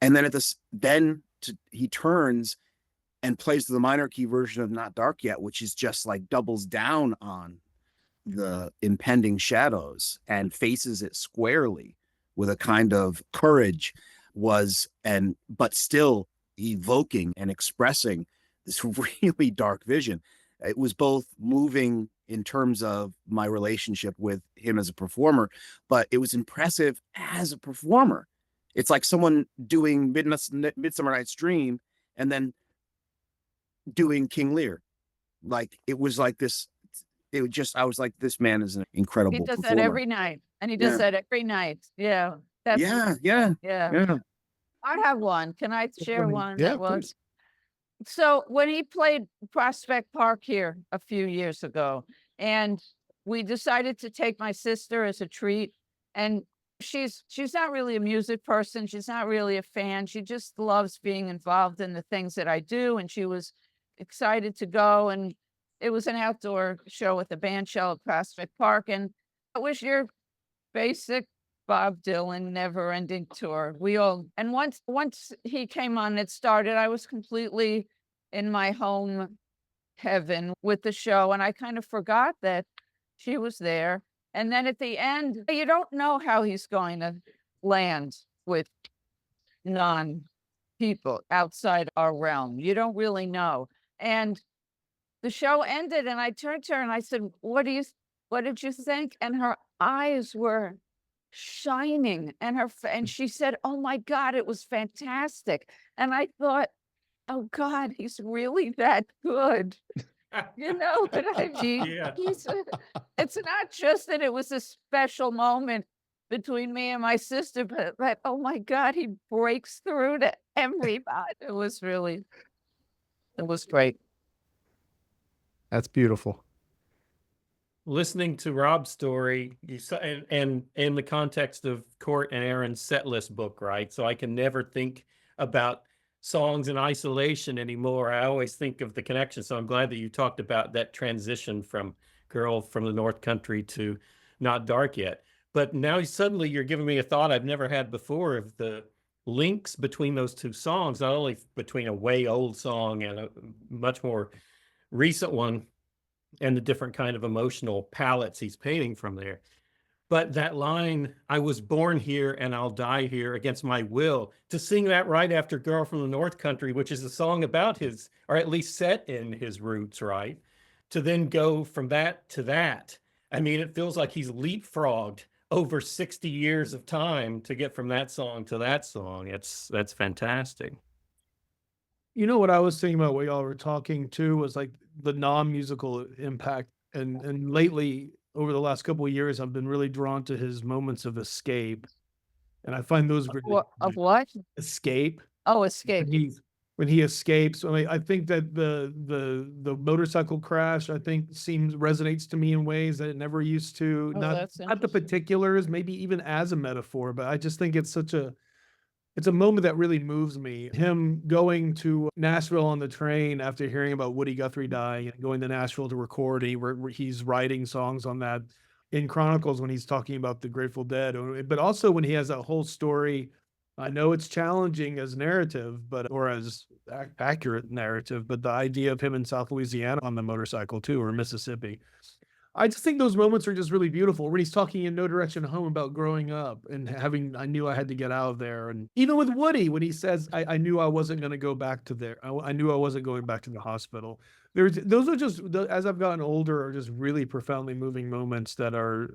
[SPEAKER 7] And then he turns and plays the minor key version of Not Dark Yet, which is just like doubles down on the impending shadows and faces it squarely with a kind of courage, but still evoking and expressing this really dark vision. It was both moving in terms of my relationship with him as a performer, but it was impressive as a performer. It's like someone doing Midsummer Night's Dream and then doing King Lear. Like it was like this. I was like, this man is an incredible
[SPEAKER 5] He does
[SPEAKER 7] performer.
[SPEAKER 5] that every night. And he does that every night. Yeah.
[SPEAKER 7] Yeah.
[SPEAKER 5] I have one. Can I share one?
[SPEAKER 3] Yeah,
[SPEAKER 5] that was?
[SPEAKER 3] please.
[SPEAKER 5] So when he played Prospect Park here a few years ago, and we decided to take my sister as a treat, and she's not really a music person. She's not really a fan. She just loves being involved in the things that I do. And she was excited to go. And it was an outdoor show with a band shell at Prospect Park. And it was your basic Bob Dylan never-ending tour. And once he came on, it started, I was completely in my home heaven with the show, and I kind of forgot that she was there. And then at the end, you don't know how he's going to land with non-people outside our realm. You don't really know. And the show ended, and I turned to her and I said, what did you think? And her eyes were shining, and she said, oh my God, it was fantastic. And I thought, oh God, he's really that good. You know what I mean?
[SPEAKER 8] Yeah.
[SPEAKER 5] It's not just that it was a special moment between me and my sister, but oh my God, he breaks through to everybody. It was great.
[SPEAKER 3] That's beautiful.
[SPEAKER 8] Listening to Rob's story, you saw, and in the context of Court and Aaron's set list book, right? So I can never think about songs in isolation anymore. I always think of the connection. So I'm glad that you talked about that transition from Girl from the North Country to Not Dark Yet. But now suddenly you're giving me a thought I've never had before of the links between those two songs, not only between a way old song and a much more recent one, and the different kind of emotional palettes he's painting from there. But that line, I was born here and I'll die here against my will, to sing that right after Girl from the North Country, which is a song about his, or at least set in his roots, right? To then go from that to that. I mean, it feels like he's leapfrogged over 60 years of time to get from that song to that song. That's fantastic.
[SPEAKER 6] You know what I was thinking about while y'all were talking too was like the non-musical impact, and lately over the last couple of years I've been really drawn to his moments of escape, and I find those really
[SPEAKER 5] Of what?
[SPEAKER 6] escape.
[SPEAKER 5] Oh,
[SPEAKER 6] When
[SPEAKER 5] Escape.
[SPEAKER 6] he escapes, I mean, I think that the motorcycle crash, I think, resonates to me in ways that it never used to.
[SPEAKER 5] Oh,
[SPEAKER 6] Not
[SPEAKER 5] that's
[SPEAKER 6] the
[SPEAKER 5] interesting.
[SPEAKER 6] particulars, maybe even as a metaphor, but I just think it's a moment that really moves me. Him going to Nashville on the train after hearing about Woody Guthrie dying and going to Nashville to record. He's writing songs on that in Chronicles when he's talking about the Grateful Dead, but also when he has that whole story. I know it's challenging as narrative, or as accurate narrative, but the idea of him in South Louisiana on the motorcycle too, or Mississippi. I just think those moments are just really beautiful when he's talking in No Direction Home about growing up and I knew I had to get out of there. And even with Woody, when he says, I knew I wasn't going to go back to there. I knew I wasn't going back to the hospital. Those are just, as I've gotten older, are just really profoundly moving moments that are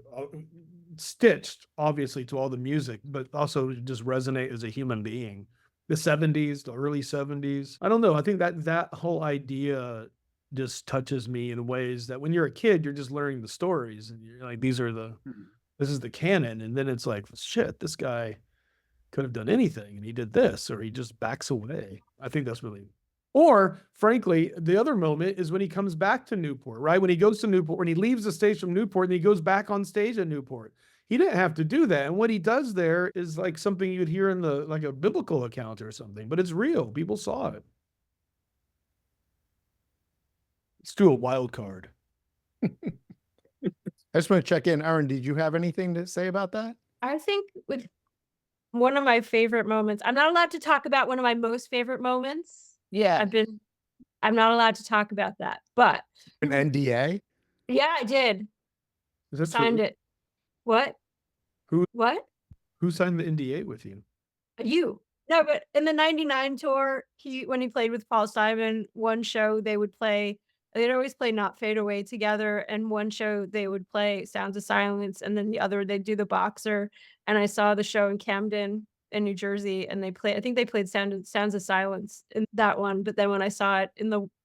[SPEAKER 6] stitched, obviously, to all the music, but also just resonate as a human being. The 70s, the early 70s. I don't know. I think that whole idea just touches me in ways that when you're a kid, you're just learning the stories and you're like, this is the canon. And then it's like, shit, this guy could have done anything and he did this, or he just backs away. I think that's really, or frankly, the other moment is when he comes back to Newport, right? When he goes to Newport, when he leaves the stage from Newport and he goes back on stage at Newport. He didn't have to do that. And what he does there is like something you'd hear in like a biblical account or something, but it's real. People saw it. Let's do a wild card.
[SPEAKER 3] I just want to check in. Aaron, did you have anything to say about that?
[SPEAKER 9] I think with one of my favorite moments, I'm not allowed to talk about one of my most favorite moments.
[SPEAKER 5] Yeah.
[SPEAKER 9] I'm not allowed to talk about that, but
[SPEAKER 3] An NDA?
[SPEAKER 9] yeah, I did.
[SPEAKER 6] Is that
[SPEAKER 9] Signed
[SPEAKER 6] true?
[SPEAKER 9] it. What?
[SPEAKER 6] Who-
[SPEAKER 9] What?
[SPEAKER 6] Who signed the NDA with you?
[SPEAKER 9] You. No, but in the 99 tour, when he played with Paul Simon, one show they'd always play Not Fade Away together, and one show they would play Sounds of Silence, and then the other they'd do The Boxer. And I saw the show in Camden in New Jersey, and I think they played Sounds of Silence in that one, but then when I saw it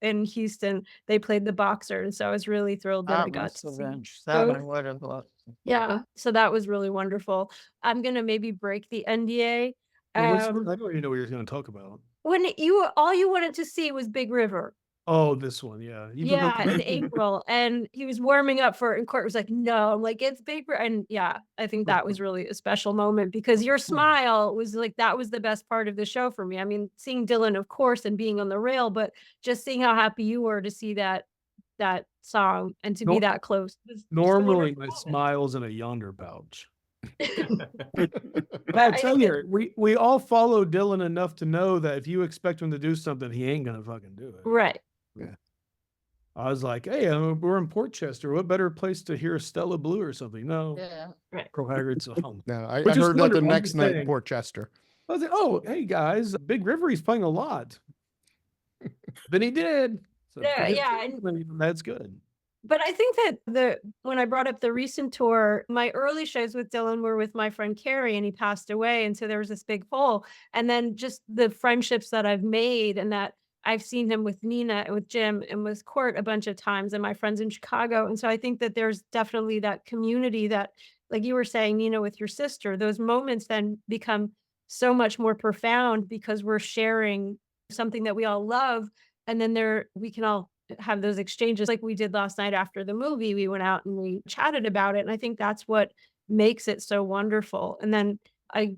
[SPEAKER 9] in Houston, they played The Boxer, and so I was really thrilled that I got to see
[SPEAKER 5] That
[SPEAKER 9] both.
[SPEAKER 5] one would have looked.
[SPEAKER 9] Yeah, so that was really wonderful. I'm gonna maybe break the NDA.
[SPEAKER 6] I don't even know what you're going to talk about.
[SPEAKER 9] When all you wanted to see was Big River.
[SPEAKER 6] Oh, this one, yeah.
[SPEAKER 9] Yeah, in April, and he was warming up for it, and Court was like, "No." I'm like, "It's Big River," and yeah, I think that was really a special moment because your smile was like, that was the best part of the show for me. I mean, seeing Dylan, of course, and being on the rail, but just seeing how happy you were to see that song and to be that close. Was just a
[SPEAKER 6] Normally,
[SPEAKER 9] wonderful
[SPEAKER 6] my
[SPEAKER 9] moment.
[SPEAKER 6] smile's in a yonder pouch. But I tell you, we all follow Dylan enough to know that if you expect him to do something, he ain't gonna fucking do it.
[SPEAKER 9] Right.
[SPEAKER 6] I was like, hey, we're in Port Chester. What better place to hear Stella Blue or something? No,
[SPEAKER 5] Yeah.
[SPEAKER 6] Pearl Haggard's home.
[SPEAKER 3] No, I
[SPEAKER 6] Which is
[SPEAKER 3] heard that the
[SPEAKER 6] wonderful. I'm
[SPEAKER 3] next
[SPEAKER 6] just
[SPEAKER 3] night in
[SPEAKER 6] saying.
[SPEAKER 3] Port Chester.
[SPEAKER 6] I was like, oh, hey guys, Big River, he's playing a lot. Then he did. So
[SPEAKER 9] Yeah,
[SPEAKER 6] that's good.
[SPEAKER 9] But I think that when I brought up the recent tour, my early shows with Dylan were with my friend Carrie, and he passed away, and so there was this big hole. And then just the friendships that I've made, and that I've seen him with Nina and with Jim and with Court a bunch of times and my friends in Chicago. And so I think that there's definitely that community that, like you were saying, Nina, with your sister, those moments then become so much more profound because we're sharing something that we all love. And then we can all have those exchanges like we did last night after the movie. We went out and we chatted about it. And I think that's what makes it so wonderful. And then I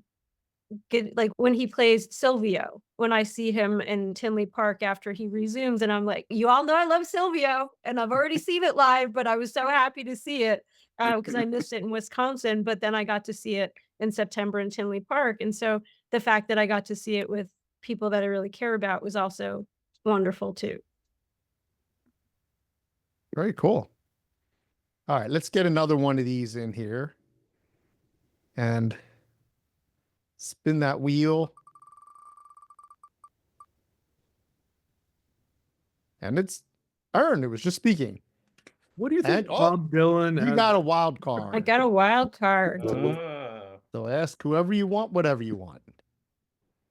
[SPEAKER 9] get like when he plays Silvio, when I see him in Tinley Park after he resumes, and I'm like, you all know I love Silvio, and I've already seen it live, but I was so happy to see it because I missed it in Wisconsin. But then I got to see it in September in Tinley Park. And so the fact that I got to see it with people that I really care about was also wonderful too.
[SPEAKER 3] Very cool. All right, let's get another one of these in here. And spin that wheel. And it's Ern. It was just speaking.
[SPEAKER 6] What do you think,
[SPEAKER 3] And-
[SPEAKER 6] Bob Dylan?
[SPEAKER 3] You
[SPEAKER 6] has-
[SPEAKER 3] got a wild card.
[SPEAKER 9] I got a wild card.
[SPEAKER 3] So ask whoever you want, whatever you want.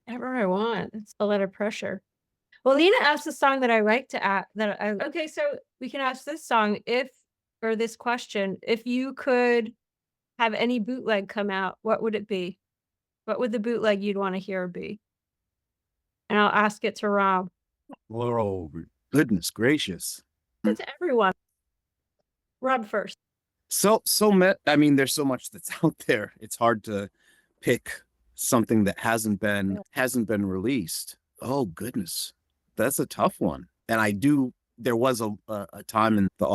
[SPEAKER 9] Whatever I want. It's a lot of pressure. Well, Nina asked the song that I like to ask. Okay, so we can ask this song or this question: if you could have any bootleg come out, what would it be? What would the bootleg you'd want to hear be? And I'll ask it to Rob.
[SPEAKER 7] Oh, goodness gracious.
[SPEAKER 9] It's everyone. Rob first.
[SPEAKER 7] I mean, there's so much that's out there. It's hard to pick something that hasn't been released. Oh goodness. That's a tough one. And there was a time in the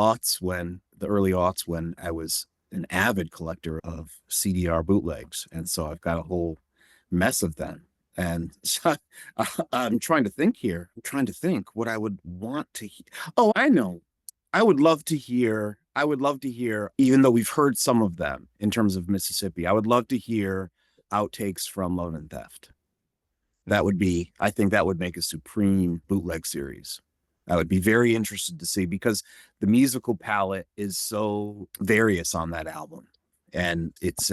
[SPEAKER 7] early aughts when I was an avid collector of CDR bootlegs. And so I've got a whole mess of them. And so, I'm trying to think here. I'm trying to think what I would want to hear. Oh, I know. I would love to hear, even though we've heard some of them in terms of Mississippi, I would love to hear outtakes from Love and Theft. I think that would make a supreme bootleg series. I would be very interested to see because the musical palette is so various on that album. And it's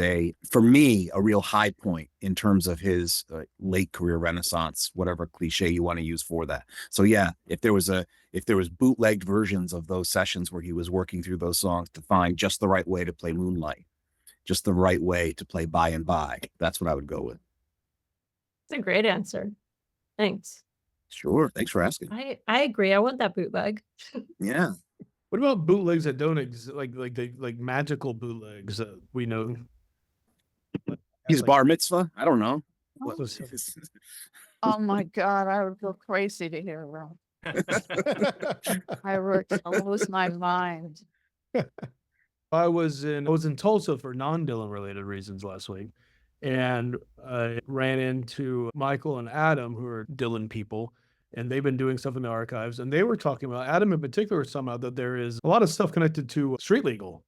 [SPEAKER 7] for me, a real high point in terms of his late career renaissance, whatever cliche you want to use for that. So yeah, if there was bootlegged versions of those sessions where he was working through those songs to find just the right way to play Moonlight, just the right way to play By and By, that's what I would go with.
[SPEAKER 9] It's a great answer. Thanks.
[SPEAKER 7] Sure. Thanks for asking.
[SPEAKER 9] I agree. I want that bootleg.
[SPEAKER 7] Yeah.
[SPEAKER 6] What about bootlegs that don't exist, like magical bootlegs that we know?
[SPEAKER 7] He's bar mitzvah. I don't know.
[SPEAKER 6] What was
[SPEAKER 5] Oh my God, I would go crazy to hear Rob. I would lose my mind.
[SPEAKER 6] I was in Tulsa for non-Dylan related reasons last week, and I ran into Michael and Adam, who are Dylan people, and they've been doing stuff in the archives, and they were talking about, Adam in particular, somehow that there is a lot of stuff connected to Street Legal,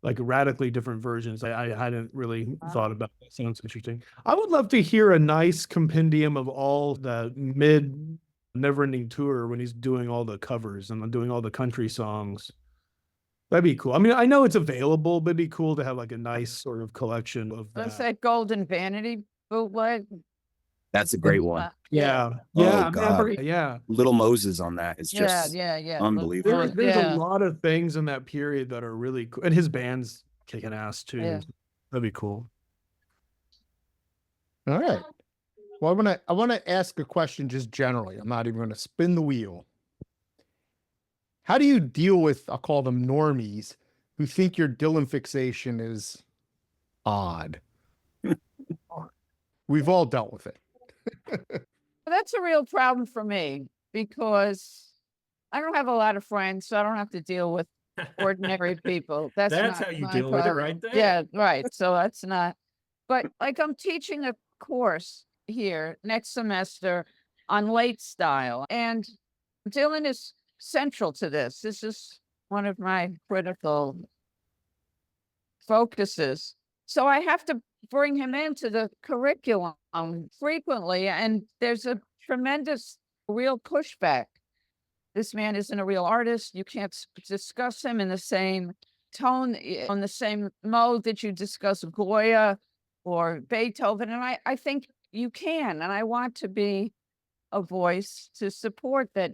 [SPEAKER 6] like radically different versions. I hadn't really thought about that. Sounds interesting. I would love to hear a nice compendium of all the mid Neverending Tour when he's doing all the covers and doing all the country songs. That'd be cool. I mean, I know it's available, but it'd be cool to have like a nice sort of collection of
[SPEAKER 5] That's
[SPEAKER 6] that.
[SPEAKER 5] that Golden Vanity bootleg.
[SPEAKER 7] That's a great one.
[SPEAKER 6] Yeah.
[SPEAKER 7] Oh,
[SPEAKER 6] Yeah.
[SPEAKER 7] God.
[SPEAKER 6] Yeah.
[SPEAKER 7] Little Moses on that is just
[SPEAKER 5] Yeah.
[SPEAKER 7] unbelievable.
[SPEAKER 6] There's a lot of things in that period that are really cool. And his band's kicking ass too.
[SPEAKER 5] Yeah.
[SPEAKER 6] That'd be cool.
[SPEAKER 3] All right. Well, I want to ask a question just generally. I'm not even going to spin the wheel. How do you deal with, I'll call them normies, who think your Dylan fixation is odd? We've all dealt with it.
[SPEAKER 5] That's a real problem for me because I don't have a lot of friends, so I don't have to deal with ordinary people. That's
[SPEAKER 8] That's
[SPEAKER 5] not
[SPEAKER 8] how you
[SPEAKER 5] my
[SPEAKER 8] deal with it
[SPEAKER 5] problem.
[SPEAKER 8] right there.
[SPEAKER 5] Yeah, right. So that's not. But like I'm teaching a course here next semester on late style, and Dylan is central to this. This is one of my critical focuses. So I have to bring him into the curriculum frequently, and there's a tremendous real pushback. This man isn't a real artist. You can't discuss him in the same tone, on the same mode that you discuss Goya or Beethoven. And I think you can, and I want to be a voice to support that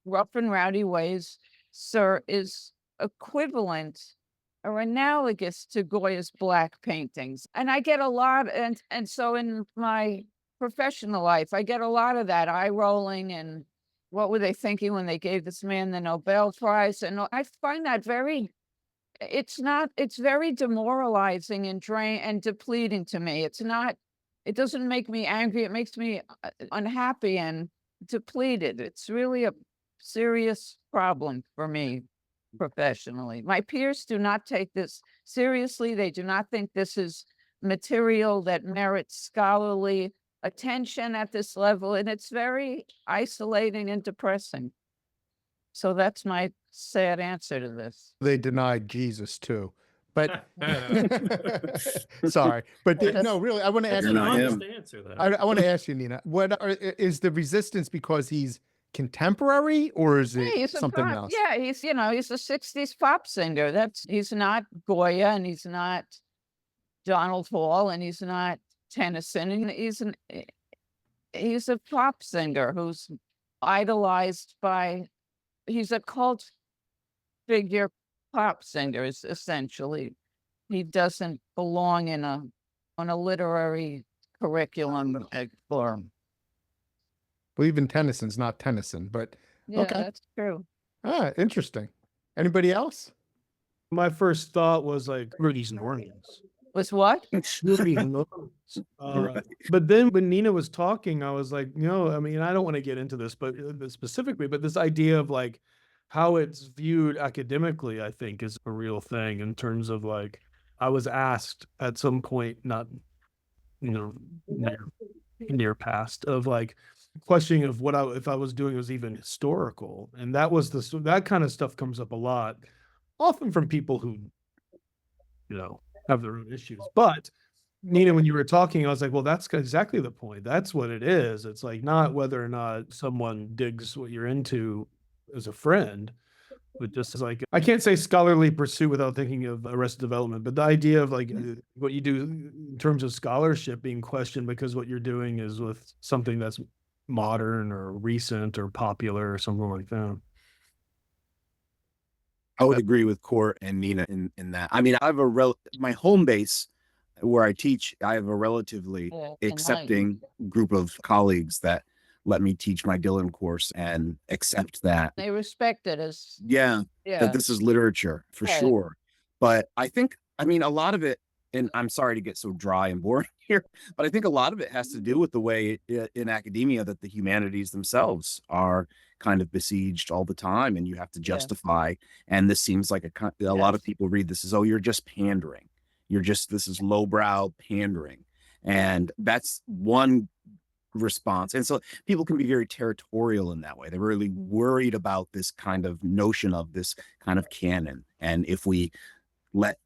[SPEAKER 5] Rough and Rowdy Ways, sir, is equivalent or analogous to Goya's black paintings. And I get a lot, and so in my professional life, I get a lot of that eye rolling and what were they thinking when they gave this man the Nobel Prize? And I find that it's very demoralizing and depleting to me. It doesn't make me angry. It makes me unhappy and depleted. It's really a serious problem for me professionally. My peers do not take this seriously. They do not think this is material that merits scholarly attention at this level, and it's very isolating and depressing. So that's my sad answer to this.
[SPEAKER 3] They denied Jesus too. But sorry, but no, really, I want to ask
[SPEAKER 7] You're
[SPEAKER 3] you.
[SPEAKER 7] not him.
[SPEAKER 8] Honest answer, though.
[SPEAKER 3] I want to ask you, Nina. Is the resistance because he's contemporary, or is it
[SPEAKER 5] He's a
[SPEAKER 3] something
[SPEAKER 5] pop,
[SPEAKER 3] else?
[SPEAKER 5] yeah, he's a 60s pop singer. He's not Goya, and he's not Donald Hall, and he's not Tennyson, and he's a pop singer who's idolized by, he's a cult figure pop singer, is essentially. He doesn't belong on a literary curriculum form.
[SPEAKER 3] Well, even Tennyson's not Tennyson, but
[SPEAKER 5] Yeah,
[SPEAKER 3] okay.
[SPEAKER 5] that's true.
[SPEAKER 3] Interesting. Anybody else?
[SPEAKER 6] My first thought was like, Rudy's Normies.
[SPEAKER 5] Was what?
[SPEAKER 6] But then when Nina was talking, I was like, I mean, I don't want to get into this, but specifically, but this idea of like how it's viewed academically, I think is a real thing in terms of like, I was asked at some point, not, near past, of like questioning of if I was doing was even historical. And that was that kind of stuff comes up a lot, often from people who, have their own issues. But Nina, when you were talking, I was like, well, that's exactly the point. That's what it is. It's like not whether or not someone digs what you're into as a friend, but just like, I can't say scholarly pursuit without thinking of Arrested Development, but the idea of like what you do in terms of scholarship being questioned because what you're doing is with something that's modern or recent or popular or something like that.
[SPEAKER 7] I would agree with Court and Nina in that. I mean, I have my home base where I teach, I have a relatively accepting group of colleagues that let me teach my Dylan course and accept that.
[SPEAKER 5] They respect it as
[SPEAKER 7] that this is literature for sure. But I think, I mean, a lot of it, and I'm sorry to get so dry and boring here, but I think a lot of it has to do with the way in academia that the humanities themselves are kind of besieged all the time, and you have to justify. And this seems like a lot of people read this as, oh, you're just pandering. This is lowbrow pandering. And that's one response. And so people can be very territorial in that way. They're really worried about this kind of notion of this kind of canon. And if we let,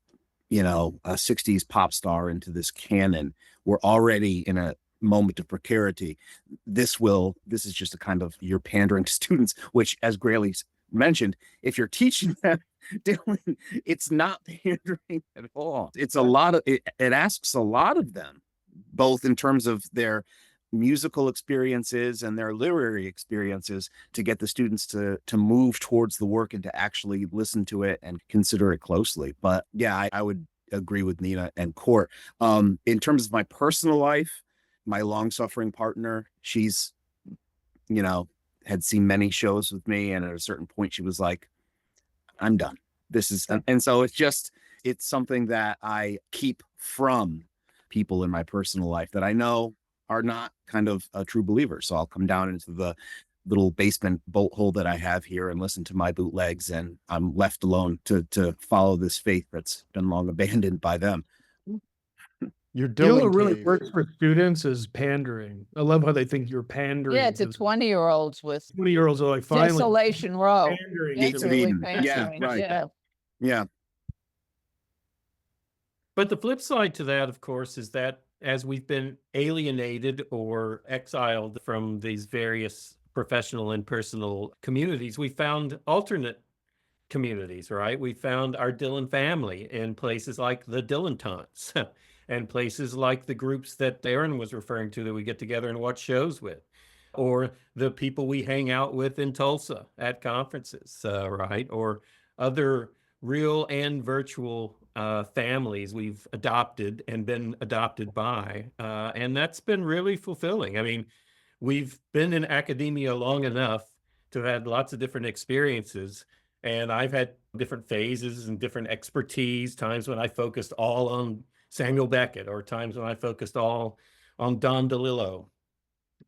[SPEAKER 7] a 60s pop star into this canon, we're already in a moment of precarity. This is just a kind of, you're pandering to students, which, as Grayley mentioned, if you're teaching them, Dylan, it's not pandering at all. It's a lot of, it asks a lot of them, both in terms of their musical experiences and their literary experiences, to get the students to move towards the work and to actually listen to it and consider it closely. But yeah, I would agree with Nina and Court. In terms of my personal life, my long-suffering partner, she's, had seen many shows with me, and at a certain point she was like, I'm done. This is, and so it's something that I keep from people in my personal life that I know are not kind of a true believer. So I'll come down into the little basement bolt hole that I have here and listen to my bootlegs, and I'm left alone to follow this faith that's been long abandoned by them.
[SPEAKER 3] You're doing
[SPEAKER 6] what really works for students is pandering. I love how they think you're pandering.
[SPEAKER 5] Yeah, to 20-year-olds with
[SPEAKER 6] 20-year-olds are like, finally,
[SPEAKER 5] Desolation Row.
[SPEAKER 6] pandering.
[SPEAKER 7] Gates of
[SPEAKER 5] Really
[SPEAKER 7] Eden. Yeah,
[SPEAKER 5] pandering,
[SPEAKER 7] right.
[SPEAKER 5] yeah.
[SPEAKER 7] Yeah.
[SPEAKER 8] But the flip side to that, of course, is that as we've been alienated or exiled from these various professional and personal communities, we found alternate communities, right? We found our Dylan family in places like the Dylan Taunts and places like the groups that Aaron was referring to that we get together and watch shows with. or the people we hang out with in Tulsa at conferences, right? Or other real and virtual families we've adopted and been adopted by. And that's been really fulfilling. I mean, we've been in academia long enough to have had lots of different experiences. And I've had different phases and different expertise, times when I focused all on Samuel Beckett, or times when I focused all on Don DeLillo.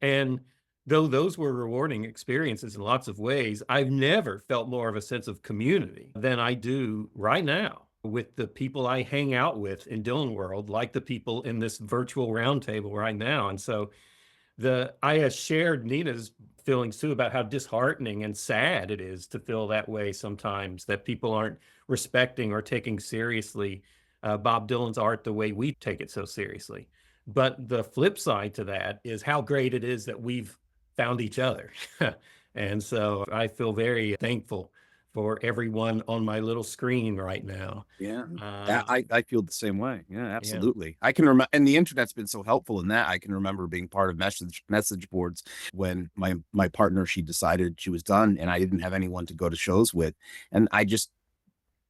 [SPEAKER 8] And though those were rewarding experiences in lots of ways, I've never felt more of a sense of community than I do right now with the people I hang out with in Dylan World, like the people in this virtual roundtable right now. And so I shared Nina's feelings too about how disheartening and sad it is to feel that way sometimes, that people aren't respecting or taking seriously Bob Dylan's art the way we take it so seriously. But the flip side to that is how great it is that we've found each other. And so I feel very thankful for everyone on my little screen right now.
[SPEAKER 7] Yeah.
[SPEAKER 8] Uh,
[SPEAKER 7] I feel the same way. Yeah, absolutely. I can remember, and the internet's been so helpful in that. I can remember being part of message boards when my partner, she decided she was done and I didn't have anyone to go to shows with. And I just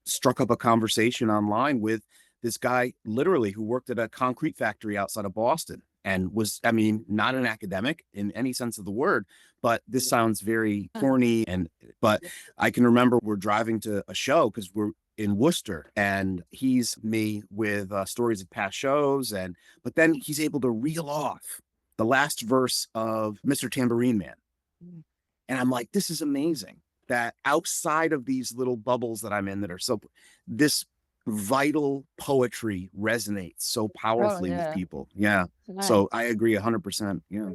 [SPEAKER 7] struck up a conversation online with this guy literally who worked at a concrete factory outside of Boston and was, I mean, not an academic in any sense of the word, but this sounds very corny. But I can remember we're driving to a show because we're in Worcester, and he's me with stories of past shows. But then he's able to reel off the last verse of Mr. Tambourine Man. And I'm like, this is amazing that outside of these little bubbles that I'm in that are so, this vital poetry resonates so powerfully with people. Yeah.
[SPEAKER 5] Nice.
[SPEAKER 7] So I agree 100%. Yeah.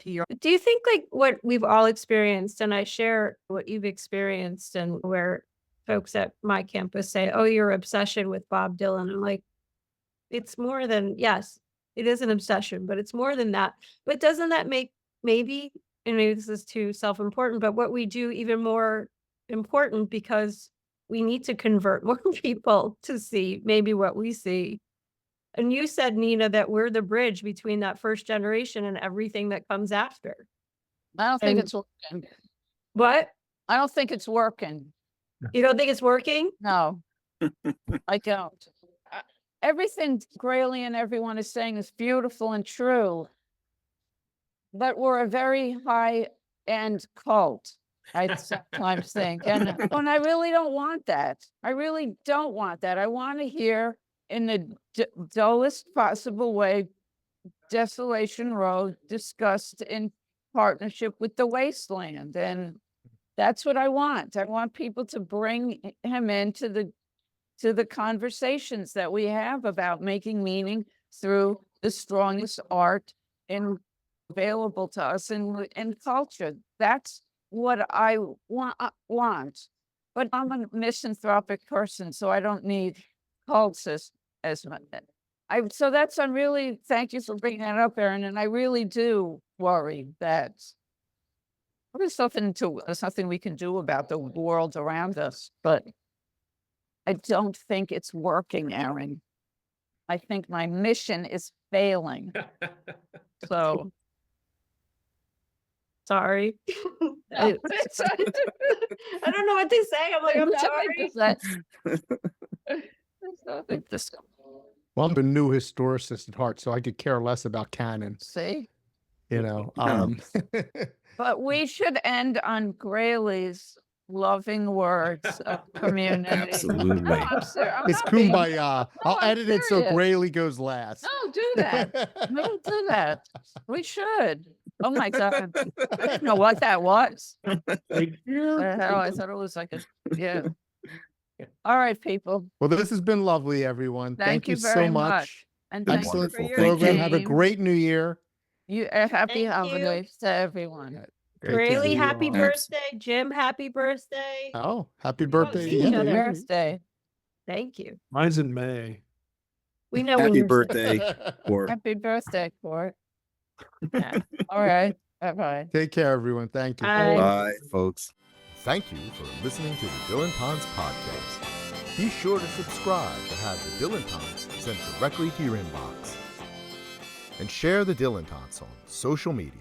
[SPEAKER 9] Do you think like what we've all experienced, and I share what you've experienced, and where folks at my campus say, oh, your obsession with Bob Dylan. I'm like, it's more than, yes, it is an obsession, but it's more than that. But doesn't that make maybe, and maybe this is too self-important, but what we do even more important, because we need to convert more people to see maybe what we see. And you said, Nina, that we're the bridge between that first generation and everything that comes after.
[SPEAKER 5] I don't think
[SPEAKER 9] And-
[SPEAKER 5] it's working.
[SPEAKER 9] What?
[SPEAKER 5] I don't think it's working.
[SPEAKER 9] You don't think it's working?
[SPEAKER 5] No, I don't. Everything Grayley and everyone is saying is beautiful and true, but we're a very high-end cult, I sometimes think. And I really don't want that. I really don't want that. I want to hear in the dullest possible way, Desolation Road discussed in partnership with The Wasteland. And that's what I want. I want people to bring him into the conversations that we have about making meaning through the strongest art available to us in culture. That's what I want. But I'm a misanthropic person, so I don't need cults as much. So I'm really, thank you for bringing that up, Erin. And I really do worry that there's nothing we can do about the world around us, but I don't think it's working, Erin. I think my mission is failing. So
[SPEAKER 9] Sorry. I don't know what to say. I'm like, I'm sorry.
[SPEAKER 3] Well, I'm a new historicist at heart, so I could care less about canon.
[SPEAKER 5] See?
[SPEAKER 3] You know.
[SPEAKER 5] But we should end on Grayley's loving words of community.
[SPEAKER 7] Absolutely.
[SPEAKER 5] No, I'm
[SPEAKER 3] It's
[SPEAKER 5] not being-
[SPEAKER 3] kumbaya. I'll
[SPEAKER 5] I'm
[SPEAKER 3] edit it so
[SPEAKER 5] serious.
[SPEAKER 3] Grayley goes last.
[SPEAKER 5] No, do that. No, do that. We should. Oh my God. I didn't know what that was.
[SPEAKER 6] Thank you.
[SPEAKER 5] The hell, I thought it was like yeah. All right, people.
[SPEAKER 3] Well, this has been lovely, everyone.
[SPEAKER 5] Thank you
[SPEAKER 3] so
[SPEAKER 5] very
[SPEAKER 3] much.
[SPEAKER 5] much. And thank you
[SPEAKER 3] Excellent
[SPEAKER 5] for your
[SPEAKER 3] program. Have a
[SPEAKER 5] team.
[SPEAKER 3] great new year.
[SPEAKER 5] Happy
[SPEAKER 9] Thank you.
[SPEAKER 5] holidays to everyone.
[SPEAKER 3] Great to
[SPEAKER 9] Grayley,
[SPEAKER 3] see you
[SPEAKER 9] happy
[SPEAKER 3] all.
[SPEAKER 9] birthday. Jim, happy birthday.
[SPEAKER 3] Oh, happy
[SPEAKER 9] We won't
[SPEAKER 3] birthday.
[SPEAKER 9] see each
[SPEAKER 3] Yeah.
[SPEAKER 9] other.
[SPEAKER 5] Birthday.
[SPEAKER 9] Thank you.
[SPEAKER 6] Mine's in May.
[SPEAKER 9] We know when
[SPEAKER 7] Happy
[SPEAKER 9] you're
[SPEAKER 7] birthday. Or
[SPEAKER 5] Happy birthday, Court. All right. Bye-bye.
[SPEAKER 3] Take care, everyone. Thank you.
[SPEAKER 9] Bye.
[SPEAKER 7] bye, folks.
[SPEAKER 2] Thank you for listening to the Dylan Tons podcast. Be sure to subscribe to have the Dylan Tons sent directly to your inbox. And share the Dylan Tons on social media.